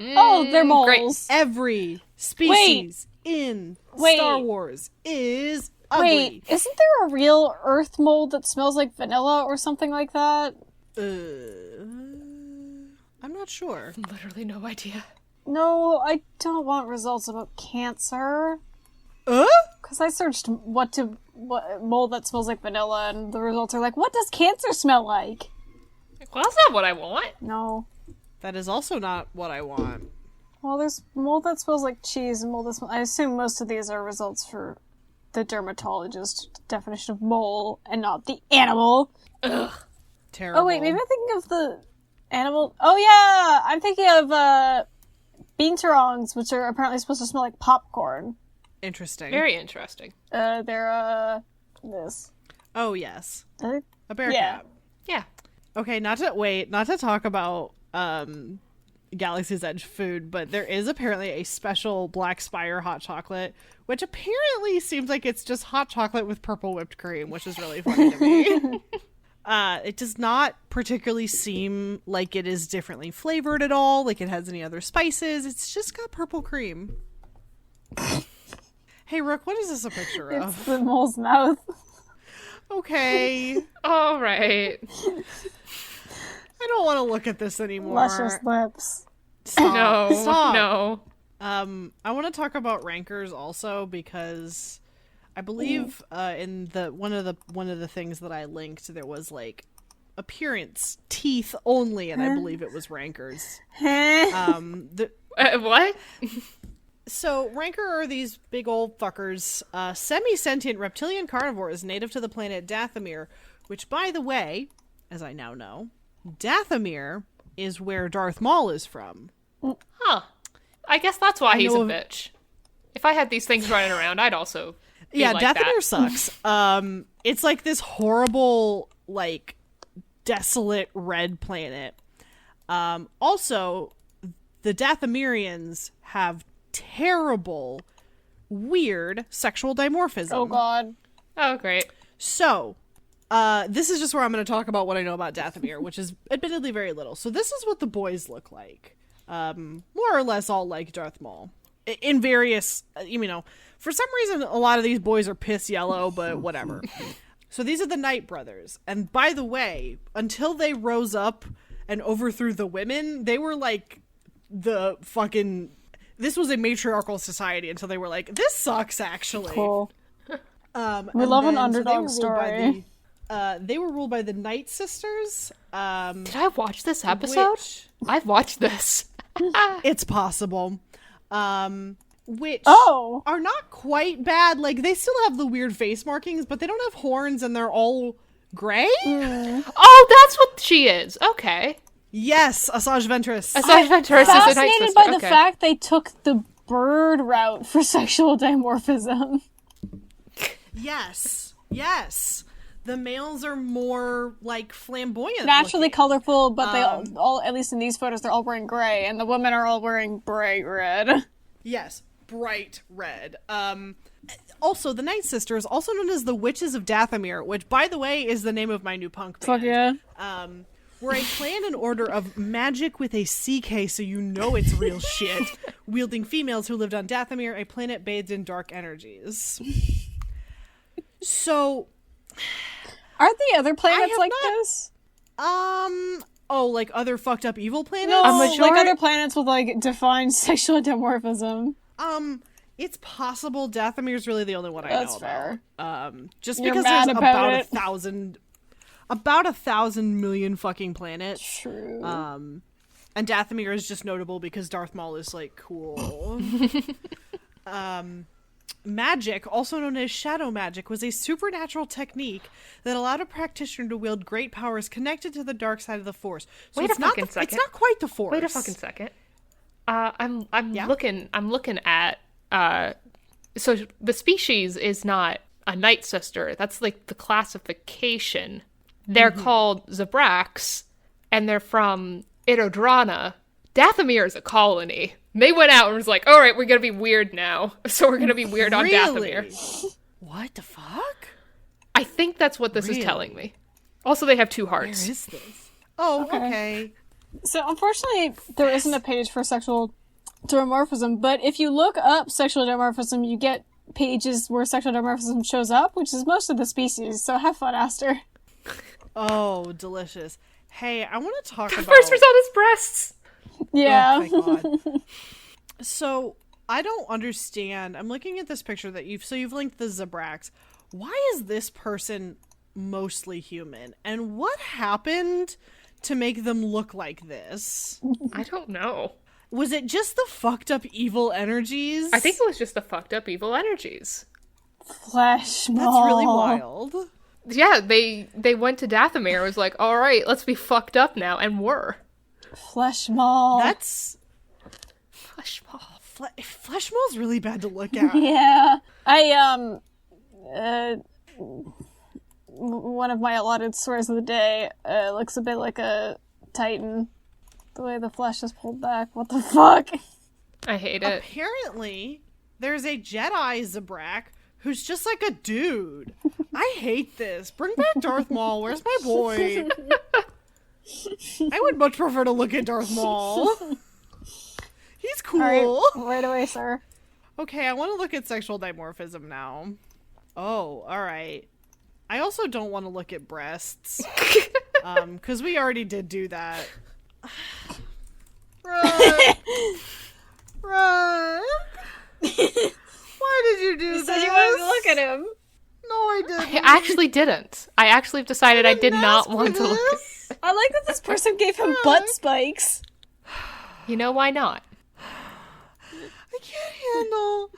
Oh, they're moles. great. Every species in Star Wars is ugly. Wait, isn't there a real earth mold that smells like vanilla or something like that? I'm not sure. Literally no idea. No, I don't want results about cancer. Uh? Because I searched what mold that smells like vanilla, and the results are like, what does cancer smell like? Well, that's not what I want. No. That is also not what I want. Well, there's mold that smells like cheese, and mold that smells... I assume most of these are results for the dermatologist definition of mole, and not the animal. Terrible. Oh, wait, maybe I'm thinking of the animal... Oh, yeah! I'm thinking of, bean tarongs, which are apparently supposed to smell like popcorn. Interesting. Very interesting. They're, this. Oh, yes. Uh, A bear Yeah. cat. Yeah. Okay, not to talk about Galaxy's Edge food, but there is apparently a special Black Spire hot chocolate, which apparently seems like it's just hot chocolate with purple whipped cream, which is really funny to me. It does not particularly seem like it is differently flavored at all, like it has any other spices. It's just got purple cream. Hey, Rook, what is this a picture It's of? the mole's mouth. Okay. All right. I don't want to look at this anymore. Luscious lips. Stop. No. Stop. No. I want to talk about rankers also because I believe in the one of the things that I linked there was like appearance teeth only, and I believe it was rankers. What? So rancor are these big old fuckers, semi-sentient reptilian carnivores native to the planet Dathomir, which, by the way, as I now know, Dathomir is where Darth Maul is from. Huh. I guess that's why he's a know of- bitch. If I had these things running around, I'd also be Yeah, like Dathomir that. sucks. It's like this horrible, like, desolate red planet. Also, the Dathomirians have terrible, weird sexual dimorphism. Oh, God. Oh, great. So, this is just where I'm going to talk about what I know about Dathomir, which is admittedly very little. So this is what the boys look like. More or less all like Darth Maul. In various, for some reason, a lot of these boys are piss yellow, but whatever. So these are the Knight brothers. And by the way, until they rose up and overthrew the women, they were like the fucking... This was a matriarchal society until they were like, this sucks, actually. Cool. We And love an then- underdog they were ruled story. they were ruled by the Knight sisters. Did I watch this episode? Which, I've watched this. it's possible. Which Oh! are not quite bad. Like, they still have the weird face markings, but they don't have horns and they're all gray? Oh, that's what she is. Okay. Yes, Asajj Ventress. Asajj Ventress is a Night Fascinated Sister. by the Okay. fact they took the bird route for sexual dimorphism. Yes. Yes. The males are more, like, flamboyant Naturally looking. colorful, but they all, at least in these photos, they're all wearing gray, and the women are all wearing bright red. Yes, bright red. Also, the Night Sisters, also known as the Witches of Dathomir, which, by the way, is the name of my new punk band. Fuck yeah. Were a clan and order of magic with a CK, so you know it's real shit, wielding females who lived on Dathomir, a planet bathed in dark energies. So, Aren't the other planets have like not- this? like other fucked up evil planets? No, like majority- other planets with, like, defined sexual dimorphism. It's possible. Dathomir's really the only one I That's know fair. about. Just You're because mad there's about about it. about 1,000 million fucking planets. True. And Dathomir is just notable because Darth Maul is, like, cool. Magic, also known as shadow magic, was a supernatural technique that allowed a practitioner to wield great powers connected to the dark side of the Force. So Wait a fucking second. It's not quite the Force. Wait a fucking second. I'm Yeah? looking at so the species is not a Night Sister. That's like the classification. They're called Zabraks, and they're from Idodrana. Dathomir is a colony. They went out and was like, all right, we're going to be weird now. So we're going to be weird on Dathomir. What the fuck? I think that's what this is telling me. Also, they have 2 hearts. Where is this? Oh, okay. So, unfortunately, there isn't a page for sexual dimorphism, but if you look up sexual dimorphism, you get pages where sexual dimorphism shows up, which is most of the species, so have fun, Aster. Oh, delicious. Hey, I want to talk about... First result is breasts. Yeah. Oh my god. So, I don't understand. I'm looking at this picture that you've linked the Zabraks. Why is this person mostly human? And what happened to make them look like this? I don't know. Was it just the fucked up evil energies? I think it was just the fucked up evil energies. Flesh Maul. That's really wild. Yeah, they went to Dathomir and was like, all right, let's be fucked up now, and were. Flesh Maul. That's... Flesh Maul. Flesh Maul's really bad to look at. Yeah. One of my allotted swears of the day looks a bit like a Titan. The way the flesh is pulled back. What the fuck? I hate it. Apparently, there's a Jedi Zabrak who's just like a dude. I hate this. Bring back Darth Maul. Where's my boy? I would much prefer to look at Darth Maul. He's cool. Right away, sir. Okay, I want to look at sexual dimorphism now. Oh, alright. I also don't want to look at breasts. Because we already did do that. Right. Right. Why did you do You this? said you wanted to look at him. No, I didn't. I actually didn't. I actually decided I did not want to look at... I like that this person gave him butt spikes. You know, why not? I can't handle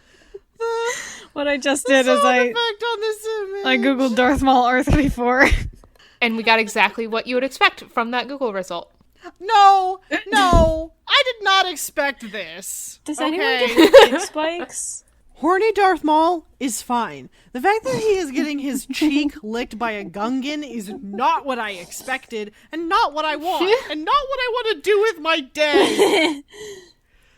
the What I just did is sound effect on this image. I googled Darth Maul R34. And we got exactly what you would expect from that Google result. No, I did not expect this. Does okay? anyone get dick spikes? Horny Darth Maul is fine. The fact that he is getting his cheek licked by a Gungan is not what I expected, and not what I want, and not what I want to do with my day.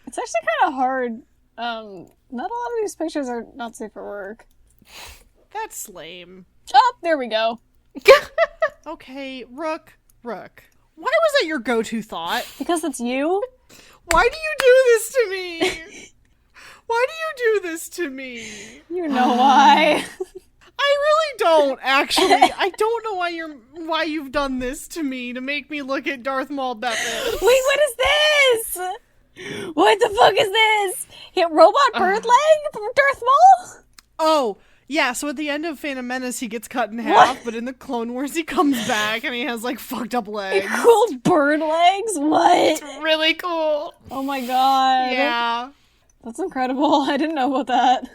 It's actually kind of hard. Not a lot of these pictures are not safe for work. That's lame. Oh, there we go. Okay, Rook. Why was that your go-to thought? Because it's you? Why do you do this to me? Why do you do this to me? You know why. I really don't, actually. I don't know why you've done this to me to make me look at Darth Maul Beppis. Wait, what is this? What the fuck is this? Hit robot bird leg from Darth Maul? Oh, yeah, so at the end of Phantom Menace, he gets cut in half, but in the Clone Wars, he comes back and he has, like, fucked up legs. Cool bird legs? What? Really cool. Oh my god. Yeah. That's incredible. I didn't know about that.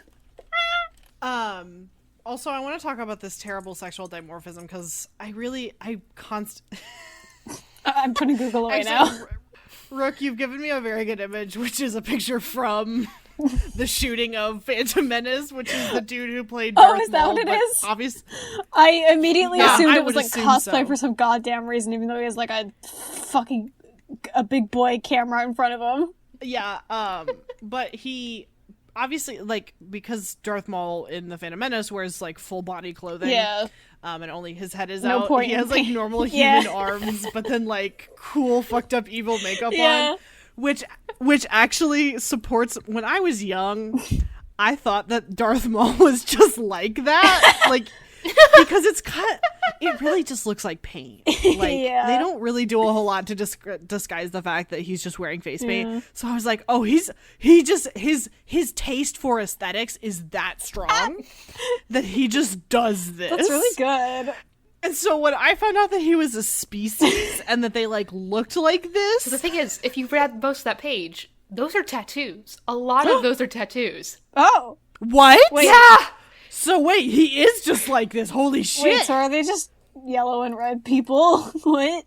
Also, I want to talk about this terrible sexual dimorphism, because I'm putting Google away now. Rook, you've given me a very good image, which is a picture from the shooting of Phantom Menace, which is the dude who played Darth Maul. Is that what it is? Obviously, I immediately assumed it was like assume cosplay so. for some goddamn reason, even though he has like a big boy camera in front of him. yeah, but he obviously, like, because Darth Maul in the Phantom Menace wears like full body clothing. Yeah. And only his head is No out. point He in has like paying- normal Yeah. human arms, but then like cool fucked up evil makeup Yeah. on. Which actually supports. When I was young, I thought that Darth Maul was just like that, like, because it really just looks like paint. Like, Yeah. they don't really do a whole lot to disguise the fact that he's just wearing face paint. So I was like, oh, his taste for aesthetics is that strong that he just does this. That's really good. And so when I found out that he was a species and that they, like, looked like this... So the thing is, if you read most of that page, those are tattoos. A lot of those are tattoos. Oh. What? Wait. Yeah! So wait, he is just like this. Holy shit. Wait, so are they just yellow and red people? What?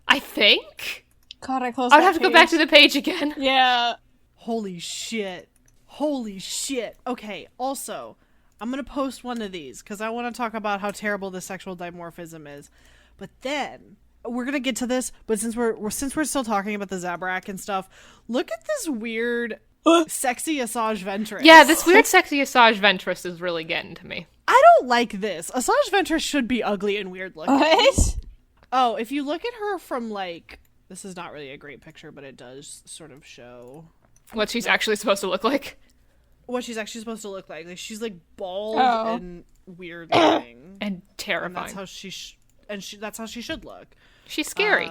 I think? God, I closed I would that have to go back to the page again. Yeah. Holy shit. Holy shit. Okay, also, I'm gonna post one of these because I want to talk about how terrible the sexual dimorphism is. But then we're gonna get to this. But since we're still talking about the Zabrak and stuff, look at this weird, sexy Asajj Ventress. Yeah, this weird sexy Asajj Ventress is really getting to me. I don't like this. Asajj Ventress should be ugly and weird looking. What? Oh, if you look at her from like, this is not really a great picture, but it does sort of show What she's actually supposed to look like. what she's actually supposed to look like. Like she's like bald Oh. and weird looking. And And terrifying. that's how that's how she should look. She's scary.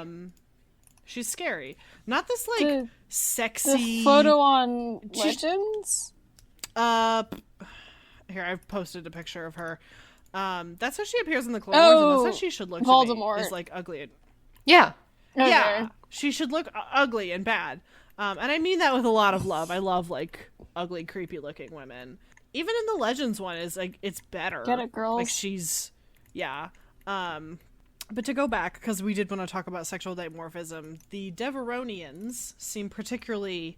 She's scary. Not this like sexy The photo on She's- Legends? Here, I've posted a picture of her. That's how she appears in the Clone Wars, and that's how she should look. Voldemort. To me, is like ugly. Yeah. Okay. Yeah, she should look ugly and bad. And I mean that with a lot of love. I love like ugly, creepy looking women. Even in the Legends one is like it's better. Get it, girls. Like she's, yeah. But to go back, because we did want to talk about sexual dimorphism, the Deveronians seem particularly.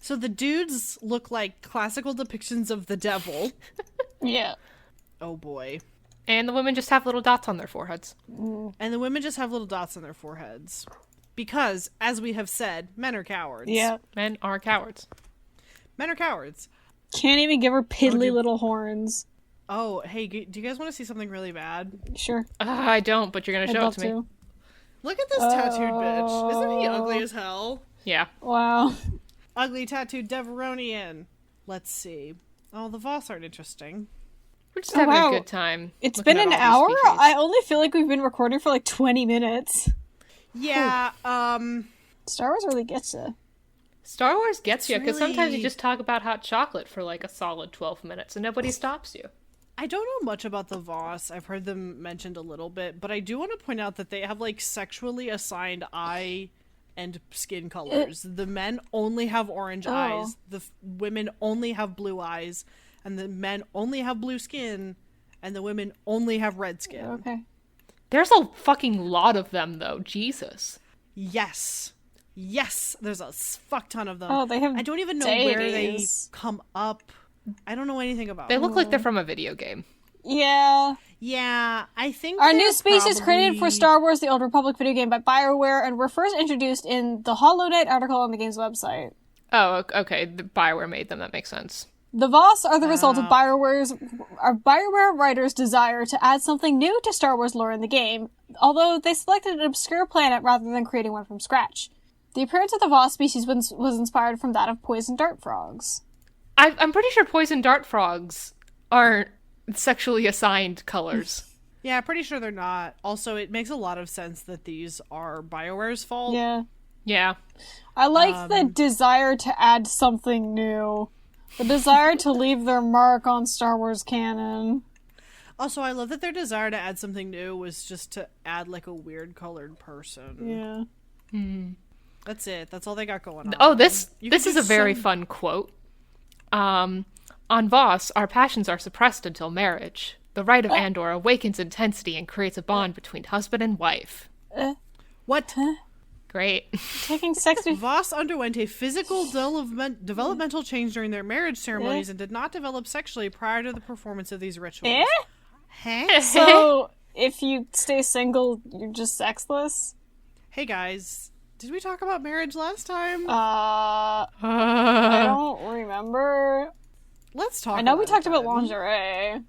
So the dudes look like classical depictions of the devil. Yeah. Oh boy. And the women just have little dots on their foreheads. And the women just have little dots on their foreheads. Because, as we have said, men are cowards. Yeah. Men are cowards. Men are cowards. Can't even give her piddly dude. little horns. Oh, hey, do you guys want to see something really bad? Sure. I don't, but you're going to I'd show it love to me. to. Look at this tattooed bitch. Isn't he ugly as hell? Yeah. Wow. Ugly tattooed Deveronian. Let's see. Oh, the Voss aren't interesting. We're just having wow. a good time. It's looking been at an all hour? these species. I only feel like we've been recording for like 20 minutes. Yeah, Star Wars really gets you. Star Wars gets you, because sometimes you really- just talk about hot chocolate for like a solid 12 minutes and nobody stops you. I don't know much about the Voss. I've heard them mentioned a little bit, but I do want to point out that they have like sexually assigned eye and skin colors. The men only have orange eyes, the women only have blue eyes, and the men only have blue skin, and the women only have red skin. Okay. There's a fucking lot of them, though. Jesus. Yes. Yes, there's a fuck ton of them. Oh, they have I don't even know where they deities. come up. I don't know anything about They them. look like they're from a video game. Yeah. Yeah, I think Our they're new species created for probably- Star Wars The Old Republic video game by BioWare and were first introduced in the Hollow Knight article on the game's website. Oh, okay. The Bioware made them. That makes sense. The Voss are the result of BioWare writers' desire to add something new to Star Wars lore in the game, although they selected an obscure planet rather than creating one from scratch. The appearance of the Voss species was inspired from that of poison dart frogs. I'm pretty sure poison dart frogs aren't sexually assigned colors. Yeah, pretty sure they're not. Also, it makes a lot of sense that these are BioWare's fault. Yeah. Yeah. I like the desire to add something new. The desire to leave their mark on Star Wars canon. Also, I love that their desire to add something new was just to add like a weird colored person. Yeah. That's it. That's all they got going on. Oh, this You this could is a do very some- fun quote. On Voss, our passions are suppressed until marriage. The rite of Andor awakens intensity and creates a bond between husband and wife. What? Great. Taking sex with... Voss underwent a physical developmental change during their marriage ceremonies and did not develop sexually prior to the performance of these rituals. Eh? Huh? So, if you stay single, you're just sexless? Hey guys, did we talk about marriage last time? I don't remember. Let's talk. I know we talked about then. lingerie.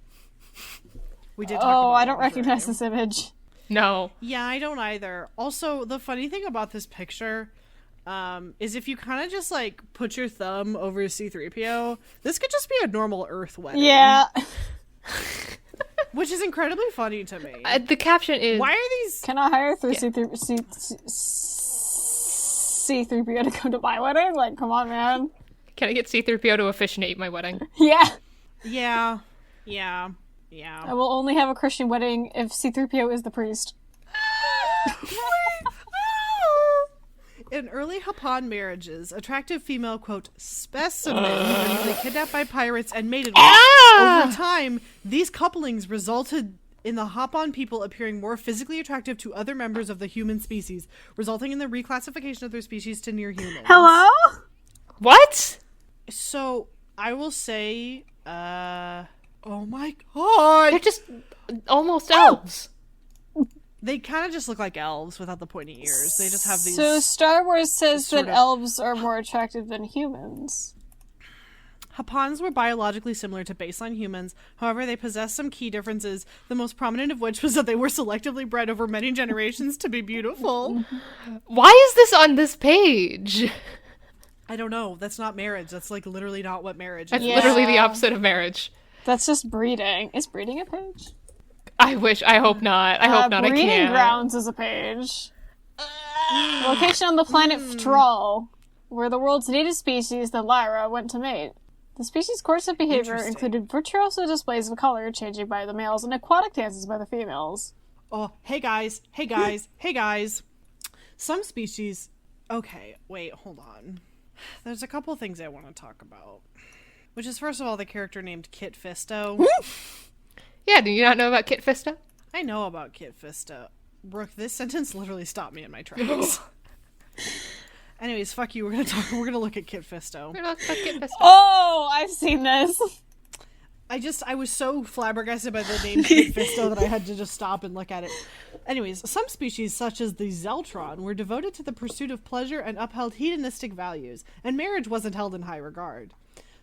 We did. Talk Oh, about I don't lingerie. recognize this image. No. Yeah, I don't either. Also, the funny thing about this picture is if you kind of just like put your thumb over C-3PO, this could just be a normal Earth wedding. Yeah. Which is incredibly funny to me. The caption is Why are these? Can I hire C-3PO to come to my wedding? Like, come on, man. Can I get C-3PO to officiate my wedding? Yeah. Yeah, yeah. Yeah. I will only have a Christian wedding if C-3PO is the priest. In early Hapan marriages, attractive female, quote, specimens were usually kidnapped by pirates and mated with. Over time, these couplings resulted in the Hapan people appearing more physically attractive to other members of the human species, resulting in the reclassification of their species to near humans. Hello? What? So, I will say, oh my god! They're just almost elves. They kind of just look like elves without the pointy ears. They just have these... So Star Wars says sort that of- elves are more attractive than humans. Hapans were biologically similar to baseline humans. However, they possessed some key differences, the most prominent of which was that they were selectively bred over many generations to be beautiful. Why is this on this page? I don't know. That's not marriage. That's like literally not what marriage That's is. Yeah. literally the opposite of marriage. That's just breeding. Is breeding a page? I wish. I hope not. I hope not. I Breeding can't. grounds is a page. Location on the planet Ftral, where the world's native species, the Lyra, went to mate. The species' course of behavior Interesting. included virtuoso displays of color changing by the males and aquatic dances by the females. Oh, hey guys. Hey guys. Hey guys. Some species... Okay, wait, hold on. There's a couple things I want to talk about. Which is, first of all, the character named Kit Fisto. Yeah, do you not know about Kit Fisto? I know about Kit Fisto. Brooke, this sentence literally stopped me in my tracks. Anyways, fuck you. We're gonna look at Kit Fisto. We're not about Kit Fisto. Oh, I've seen this. I was so flabbergasted by the name Kit Fisto that I had to just stop and look at it. Anyways, some species, such as the Zeltron, were devoted to the pursuit of pleasure and upheld hedonistic values, and marriage wasn't held in high regard.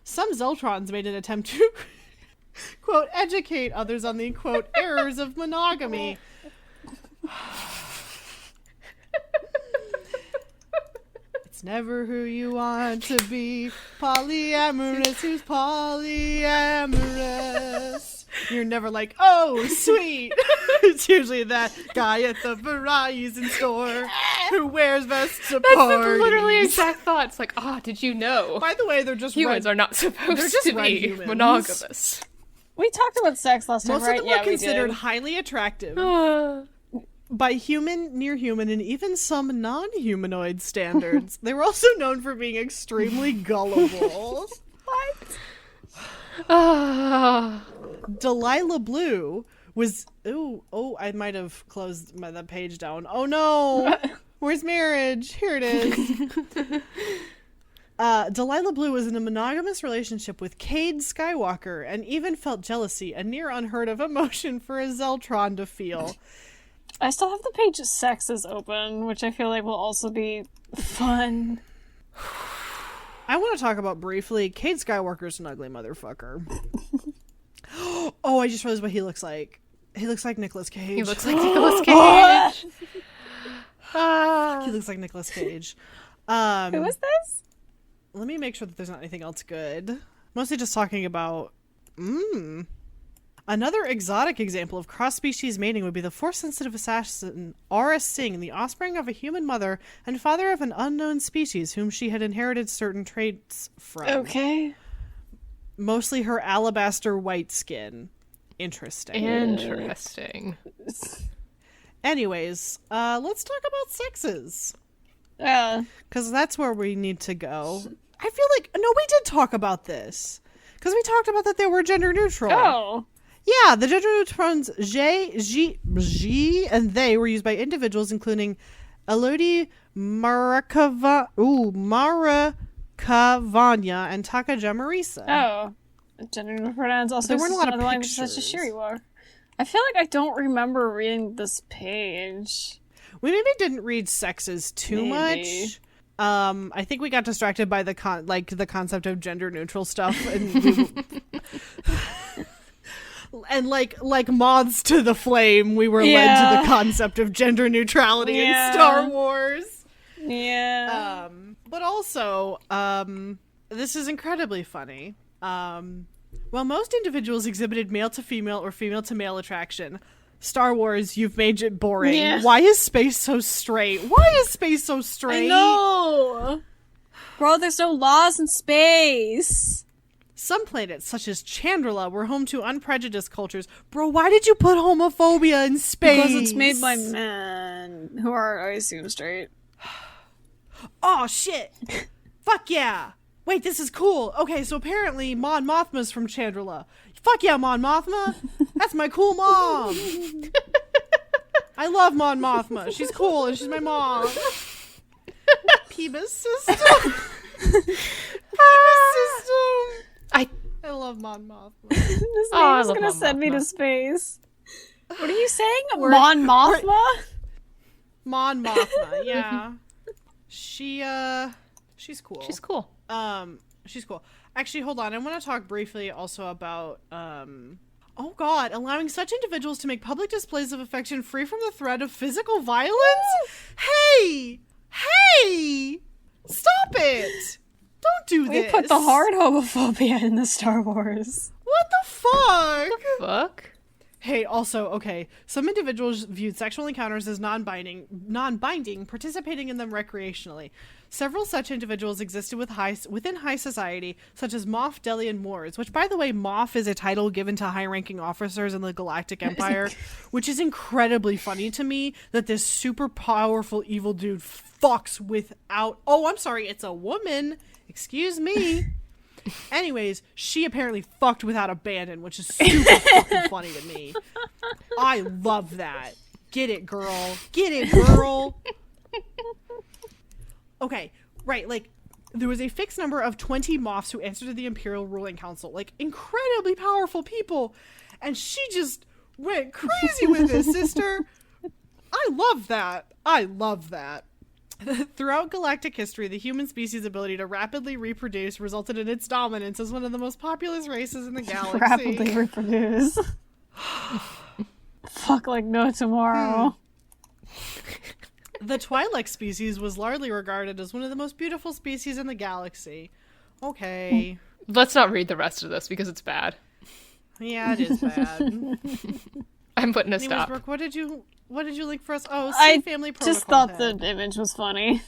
Some Zeltrons made an attempt to, quote, educate others on the, quote, errors of monogamy. It's never who you want to be. Polyamorous, who's polyamorous? You're never like, oh, sweet. It's usually that guy at the Verizon store who wears vests to That's parties. literally exact thought. It's like, did you know? By the way, they're just Humans red- are not supposed they're just to red be humans. monogamous. We talked about sex last time, Most right? of them Yeah, are considered we did. highly attractive Uh, by human, near human, and even some non-humanoid standards. They were also known for being extremely gullible. What? Delilah Blue was... Oh, I might have closed the page down. Oh no! Where's marriage? Here it is. Delilah Blue was in a monogamous relationship with Cade Skywalker and even felt jealousy, a near unheard of emotion for a Zeltron to feel. I still have the page sex is open, which I feel like will also be fun. I want to talk about briefly, Cade Skywalker's an ugly motherfucker. Oh, I just realized what he looks like. He looks like Nicolas Cage. he looks like Nicolas Cage. He looks like Nicolas Cage. Who is this? Let me make sure that there's not anything else good. Mostly just talking about... Another exotic example of cross-species mating would be the Force-sensitive assassin Aura Singh, the offspring of a human mother and father of an unknown species whom she had inherited certain traits from. Okay. Mostly her alabaster white skin. Interesting. Interesting. Anyways, let's talk about sexes. Yeah. Because that's where we need to go. I feel like... No, we did talk about this. Because we talked about that they were gender neutral. Oh. Yeah, the gender neutrons G, and they were used by individuals including Elodie Marakavanya and Takaja Marisa. Oh. Gender neutral pronouns also There weren't a exist lot in of other languages such as pictures. Shiriwa. I feel like I don't remember reading this page. We maybe didn't read sexes too Maybe. much. I think we got distracted by the concept of gender neutral stuff, and and like moths to the flame, we were led to the concept of gender neutrality in Star Wars. Yeah. But also, this is incredibly funny. While most individuals exhibited male to female or female to male attraction, Star Wars, you've made it boring. Yeah. Why is space so straight? Why is space so straight? I know. Bro, there's no laws in space. Some planets, such as Chandrila, were home to unprejudiced cultures. Bro, why did you put homophobia in space? Because it's made by men who are, I assume, straight. Oh, shit. Fuck yeah. Wait, this is cool. Okay, so apparently Mon Mothma's from Chandrila. Fuck yeah, Mon Mothma. That's my cool mom. I love Mon Mothma. She's cool and she's my mom. Peebus system. Peebus system. I love Mon Mothma. This name is gonna send me to space. What are you saying? Mon Mothma? Mon Mothma, yeah. She's cool. She's cool. She's cool. Actually, hold on. I want to talk briefly also about, oh god, allowing such individuals to make public displays of affection free from the threat of physical violence? Hey! Stop it! Don't do this! We put the hard homophobia in the Star Wars. What the fuck? What the fuck? Hey, also, okay, some individuals viewed sexual encounters as non-binding, participating in them recreationally. Several such individuals existed within high society, such as Moff, Deli, and Moors, which, by the way, Moff is a title given to high-ranking officers in the Galactic Empire, which is incredibly funny to me that this super powerful evil dude fucks without... Oh, I'm sorry, it's a woman. Excuse me. Anyways, she apparently fucked without abandon, which is super fucking funny to me. I love that. Get it, girl. Get it, girl. Okay, right, like, there was a fixed number of 20 Moffs who answered to the Imperial Ruling Council, like, incredibly powerful people, and she just went crazy with this, sister. I love that. Throughout galactic history, the human species' ability to rapidly reproduce resulted in its dominance as one of the most populous races in the galaxy. Rapidly reproduce. Fuck like no tomorrow. The Twi'lek species was largely regarded as one of the most beautiful species in the galaxy. Okay. Let's not read the rest of this because it's bad. Yeah, it is bad. I'm putting a Anyways, stop. Brooke, what did you link for us? Oh, I family protocol. just thought pen. the image was funny.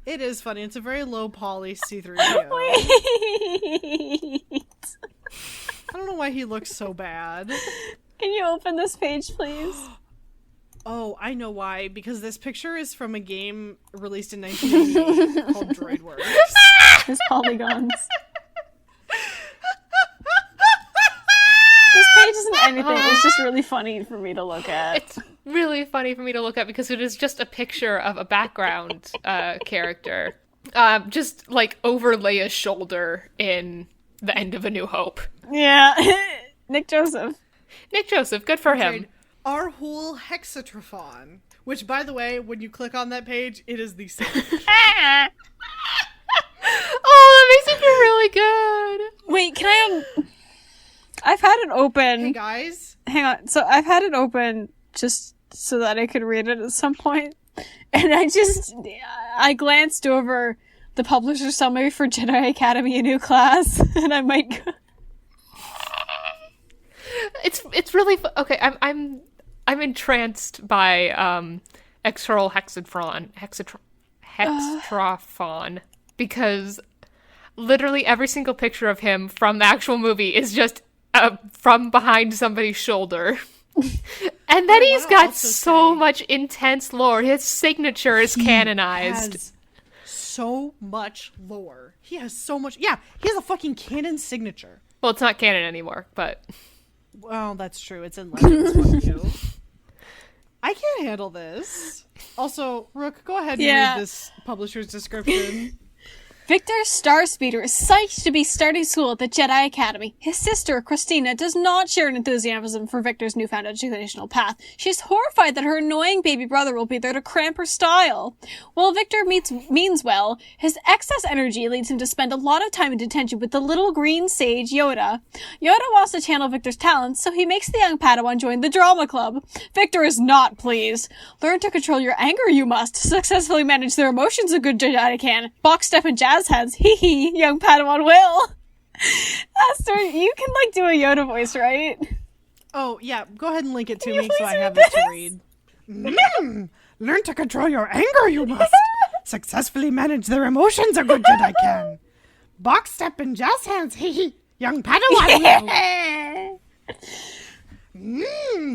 It is funny. It's a very low poly see-through. Wait. I don't know why he looks so bad. Can you open this page, please? Oh, I know why. Because this picture is from a game released in 1998 called Droidworks. His polygons. This page isn't anything. It's just really funny for me to look at. It's really funny for me to look at because it is just a picture of a background character. Just, like, overlay a shoulder in the end of A New Hope. Yeah. Nick Joseph. Good for him. Arhul Hexatrophon. Which, by the way, when you click on that page, it is the same. Oh, that makes it feel really good. Wait, can I I've had it open. Hey, guys. Hang on. So I've had it open just so that I could read it at some point. And I glanced over the publisher summary for Jedi Academy, a new class, and I might go... It's really okay. I'm entranced by Extral Hexatrophon because literally every single picture of him from the actual movie is just from behind somebody's shoulder. And then he's got so much intense lore. His signature is canonized. Has so much lore. He has so much. Yeah, he has a fucking canon signature. Well, it's not canon anymore, but... Well, that's true. It's in Legends. Fuck you. I can't handle this. Also, Rook, go ahead and read this publisher's description. Victor Starspeeder is psyched to be starting school at the Jedi Academy. His sister, Christina, does not share an enthusiasm for Victor's newfound educational path. She's horrified that her annoying baby brother will be there to cramp her style. While Victor means well, his excess energy leads him to spend a lot of time in detention with the little green sage Yoda. Yoda wants to channel Victor's talents, so he makes the young Padawan join the drama club. Victor is not pleased. Learn to control your anger, you must. Successfully manage their emotions, a good Jedi can. Box step and jazz hands. Hee hee, young Padawan will. Aster, you can, like, do a Yoda voice, right? Oh, yeah. Go ahead and link it to me so I have it to read. Learn to control your anger, you must. Successfully manage their emotions, a good Jedi can. Box step and jazz hands, hee young Padawan.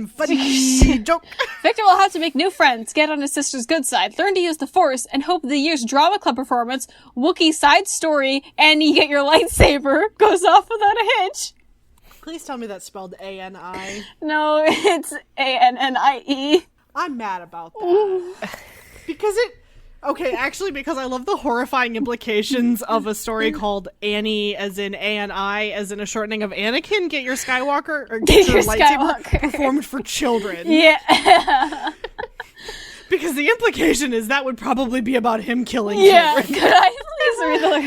Funny joke. Victor will have to make new friends, get on his sister's good side, learn to use the Force, and hope the year's drama club performance, Wookiee side story, and you get your lightsaber goes off without a hitch. Please tell me that's spelled A-N-I. No, it's A-N-N-I-E. I'm mad about that. Because I love the horrifying implications of a story called Annie, as in A-N-I, as in a shortening of Anakin, get your Skywalker, or get your lightsaber performed for children. Yeah. Because the implication is that would probably be about him killing Yeah, children. could I please read the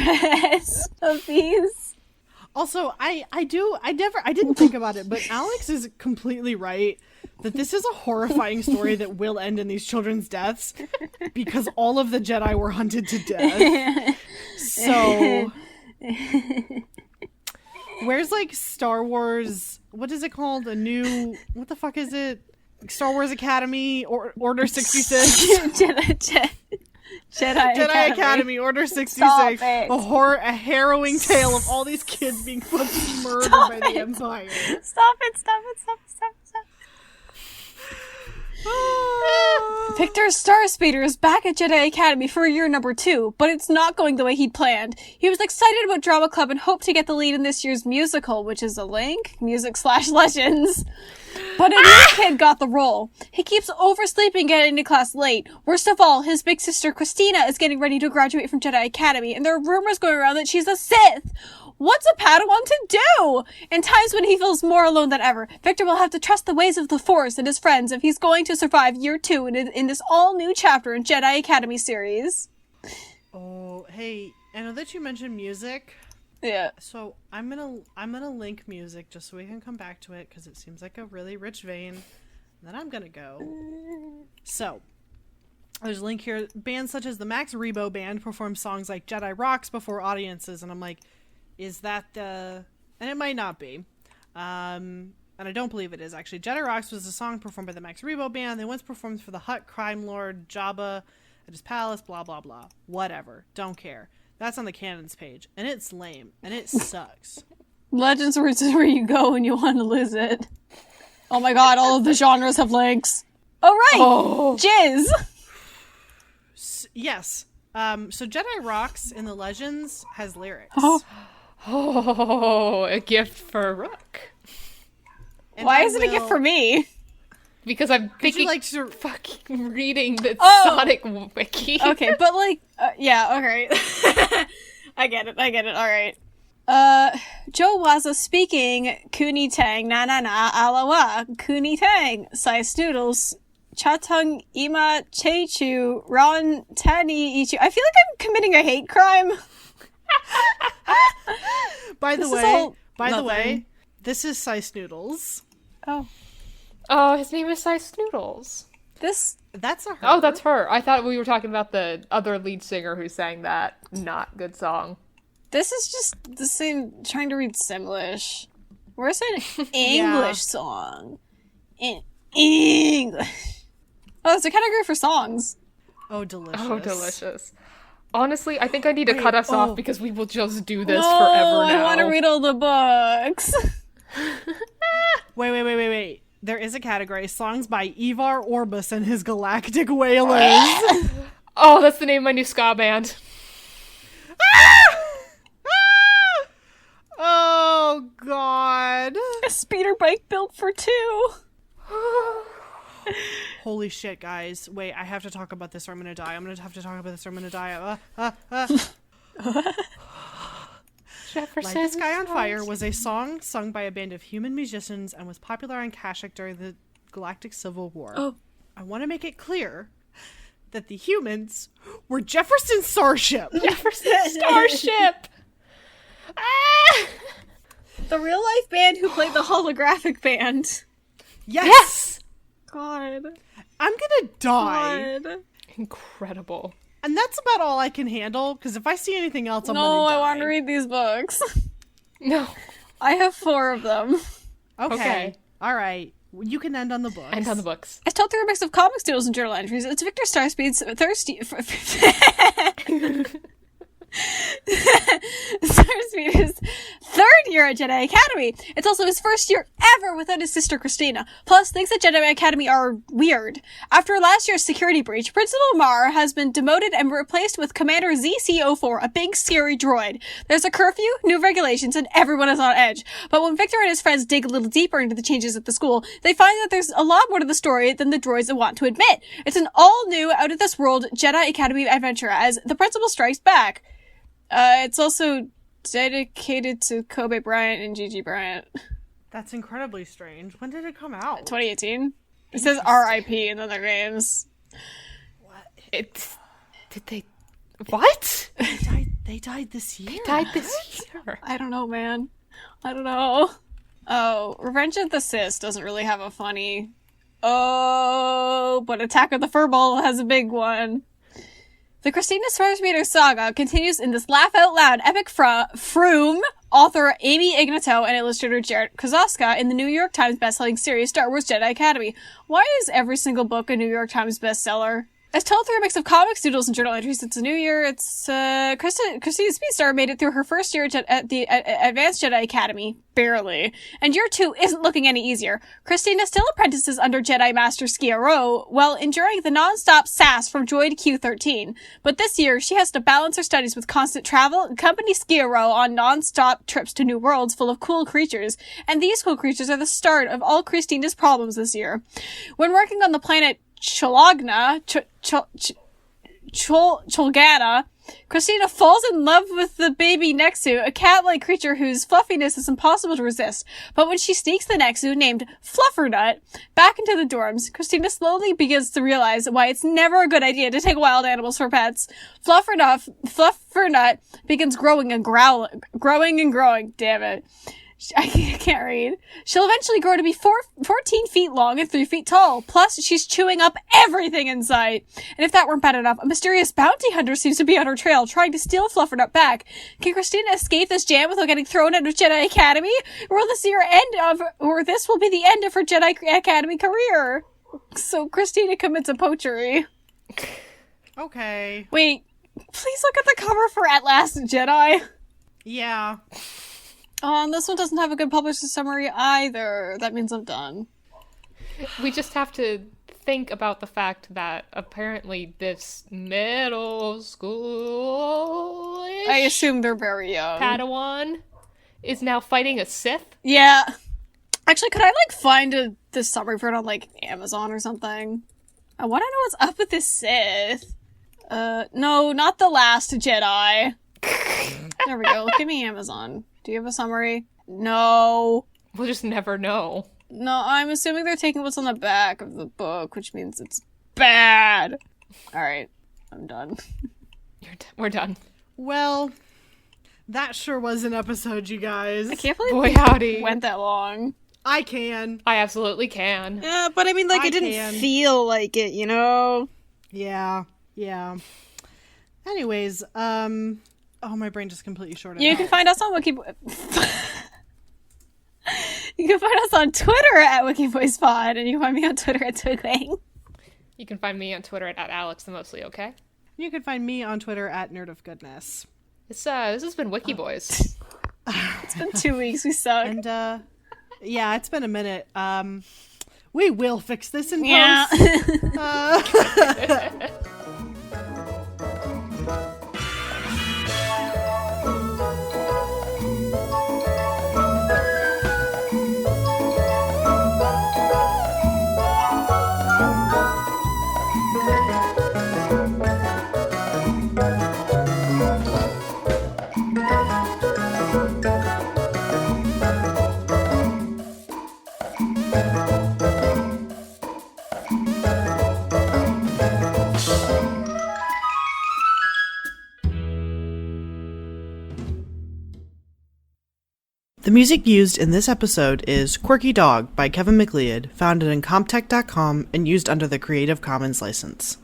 rest of these? Also, I didn't think about it, but Alex is completely right that this is a horrifying story that will end in these children's deaths because all of the Jedi were hunted to death. So, where's like Star Wars, what is it called? What the fuck is it? Star Wars Academy or Order 66? Jedi Academy, Order 66. A harrowing tale of all these kids being fucking murdered by the Empire. Stop it. Victor Starspeeder is back at Jedi Academy for year number 2, but it's not going the way he'd planned. He was excited about Drama Club and hoped to get the lead in this year's musical, which is a link, music/legends. But a new kid got the role. He keeps oversleeping, getting to class late. Worst of all, his big sister Christina is getting ready to graduate from Jedi Academy, and there are rumors going around that she's a Sith. What's a Padawan to do? In times when he feels more alone than ever, Victor will have to trust the ways of the Force and his friends if he's going to survive year 2 in this all-new chapter in Jedi Academy series. Oh, hey, I know that you mentioned music. Yeah. So I'm gonna link music just so we can come back to it because it seems like a really rich vein. And then I'm gonna go. So there's a link here. Bands such as the Max Rebo Band perform songs like Jedi Rocks before audiences, and I'm like, is that the? And it might not be. And I don't believe it is actually. Jedi Rocks was a song performed by the Max Rebo Band. They once performed for the Hutt crime lord Jabba at his palace. Blah blah blah. Whatever. Don't care. That's on the canons page, and it's lame, and it sucks. Legends is where you go when you want to lose it. Oh my god, all of the genres have links. Oh, right! Oh. Jizz! Yes. So Jedi Rocks in the Legends has lyrics. Oh, a gift for Rook. And why is it a gift for me? Because I'm thinking like to fucking reading the Sonic wiki. Okay, but like, yeah, alright. I get it, alright. Joe Waza speaking, Kuni Tang, na na na, alawa, Kuni Tang, Sai Snoodles, Chatung Ima Chechu, Ron Tani Ichu. I feel like I'm committing a hate crime. By the way, this is Sai Snoodles. Oh, his name is Sai Snoodles. That's a her. Oh, that's her. I thought we were talking about the other lead singer who sang that not good song. This is just the same, trying to read Simlish. Where's an English song? In English. Oh, it's a category for songs. Oh, delicious. Oh, delicious. Honestly, I think I need to cut us off because we will just do this no, forever now. I want to read all the books. Wait. There is a category, songs by Ivar Orbis and his Galactic Wailers. Oh, that's the name of my new ska band. Oh, God. A speeder bike built for 2. Holy shit, guys. Wait, I have to talk about this or I'm gonna die. I'm gonna have to talk about this or I'm gonna die. Light the Sky on Fire was a song sung by a band of human musicians and was popular on Kashyyyk during the Galactic Civil War. Oh. I want to make it clear that the humans were Jefferson Starship. Jefferson Starship! Ah! The real life band who played the holographic band. Yes! God. I'm gonna die. God. Incredible. And that's about all I can handle, because if I see anything else, I'm gonna die. No, I want to read these books. No. I have 4 of them. Okay. All right. You can end on the books. End on the books. It's told through a mix of comics, doodles, and journal entries. It's Victor Starspeed's thirsty... Speeder's third year at Jedi Academy. It's also his first year ever without his sister Christina. Plus, things at Jedi Academy are weird. After last year's security breach, Principal Mar has been demoted and replaced with Commander ZCO4, a big scary droid. There's a curfew, new regulations, and everyone is on edge. But when Victor and his friends dig a little deeper into the changes at the school, they find that there's a lot more to the story than the droids want to admit. It's an all-new, out-of-this-world Jedi Academy adventure as the principal strikes back. It's also dedicated to Kobe Bryant and Gigi Bryant. That's incredibly strange. When did it come out? 2018. It says R.I.P. in other games. What? Did they... What? They died this year. They died this year. I don't know, man. I don't know. Oh, Revenge of the Sith doesn't really have a funny... Oh, but Attack of the Furball has a big one. The Christina Speeder saga continues in this laugh-out-loud epic from author Amy Ignatow and illustrator Jared Kozowska in the New York Times bestselling series Star Wars Jedi Academy. Why is every single book a New York Times bestseller? As told through a mix of comics, doodles, and journal entries, it's a new year. It's, Christina Speedstar made it through her first year at the Advanced Jedi Academy. Barely. And year 2 isn't looking any easier. Christina still apprentices under Jedi Master Skia Ro, while enduring the non-stop sass from Droid Q13. But this year, she has to balance her studies with constant travel and accompany Skia Ro on non-stop trips to new worlds full of cool creatures. And these cool creatures are the start of all Christina's problems this year. When working on the planet Cholagna, Cholgana, Christina falls in love with the baby Nexu, a cat-like creature whose fluffiness is impossible to resist. But when she sneaks the Nexu, named Fluffernut, back into the dorms, Christina slowly begins to realize why it's never a good idea to take wild animals for pets. Fluffernut begins growing and growing, damn it. I can't read. She'll eventually grow to be 14 feet long and 3 feet tall. Plus, she's chewing up everything in sight. And if that weren't bad enough, a mysterious bounty hunter seems to be on her trail, trying to steal Fluffernut back. Can Christina escape this jam without getting thrown out of Jedi Academy? Or will this will be the end of her Jedi Academy career? So Christina commits a poachery. Okay. Wait, please look at the cover for At Last Jedi. Yeah. Oh, and this one doesn't have a good publisher summary either. That means I'm done. We just have to think about the fact that apparently this middle school I assume they're very young. Padawan is now fighting a Sith. Yeah. Actually, could I, find the summary for it on, Amazon or something? I want to know what's up with this Sith. No, not The Last Jedi. There we go. Give me Amazon. Do you have a summary? No. We'll just never know. No, I'm assuming they're taking what's on the back of the book, which means it's bad. Alright, I'm done. We're done. Well, that sure was an episode, you guys. I can't believe Boy, howdy. it went that long. I can. I absolutely can. Yeah, but I mean, it didn't feel like it, you know? Yeah. Anyways, oh, my brain just completely shorted You out. can find us on Wikiboys. You can find us on Twitter at WikiBoysPod, and you can find me on Twitter at Twigwang. You can find me on Twitter at AlexTheMostly Okay. You can find me on Twitter at NerdOfGoodness. This has been Wikiboys. It's been 2 weeks, we suck. And, yeah, it's been a minute. We will fix this in Yeah. post. The music used in this episode is Quirky Dog by Kevin MacLeod, found at Incompetech.com and used under the Creative Commons license.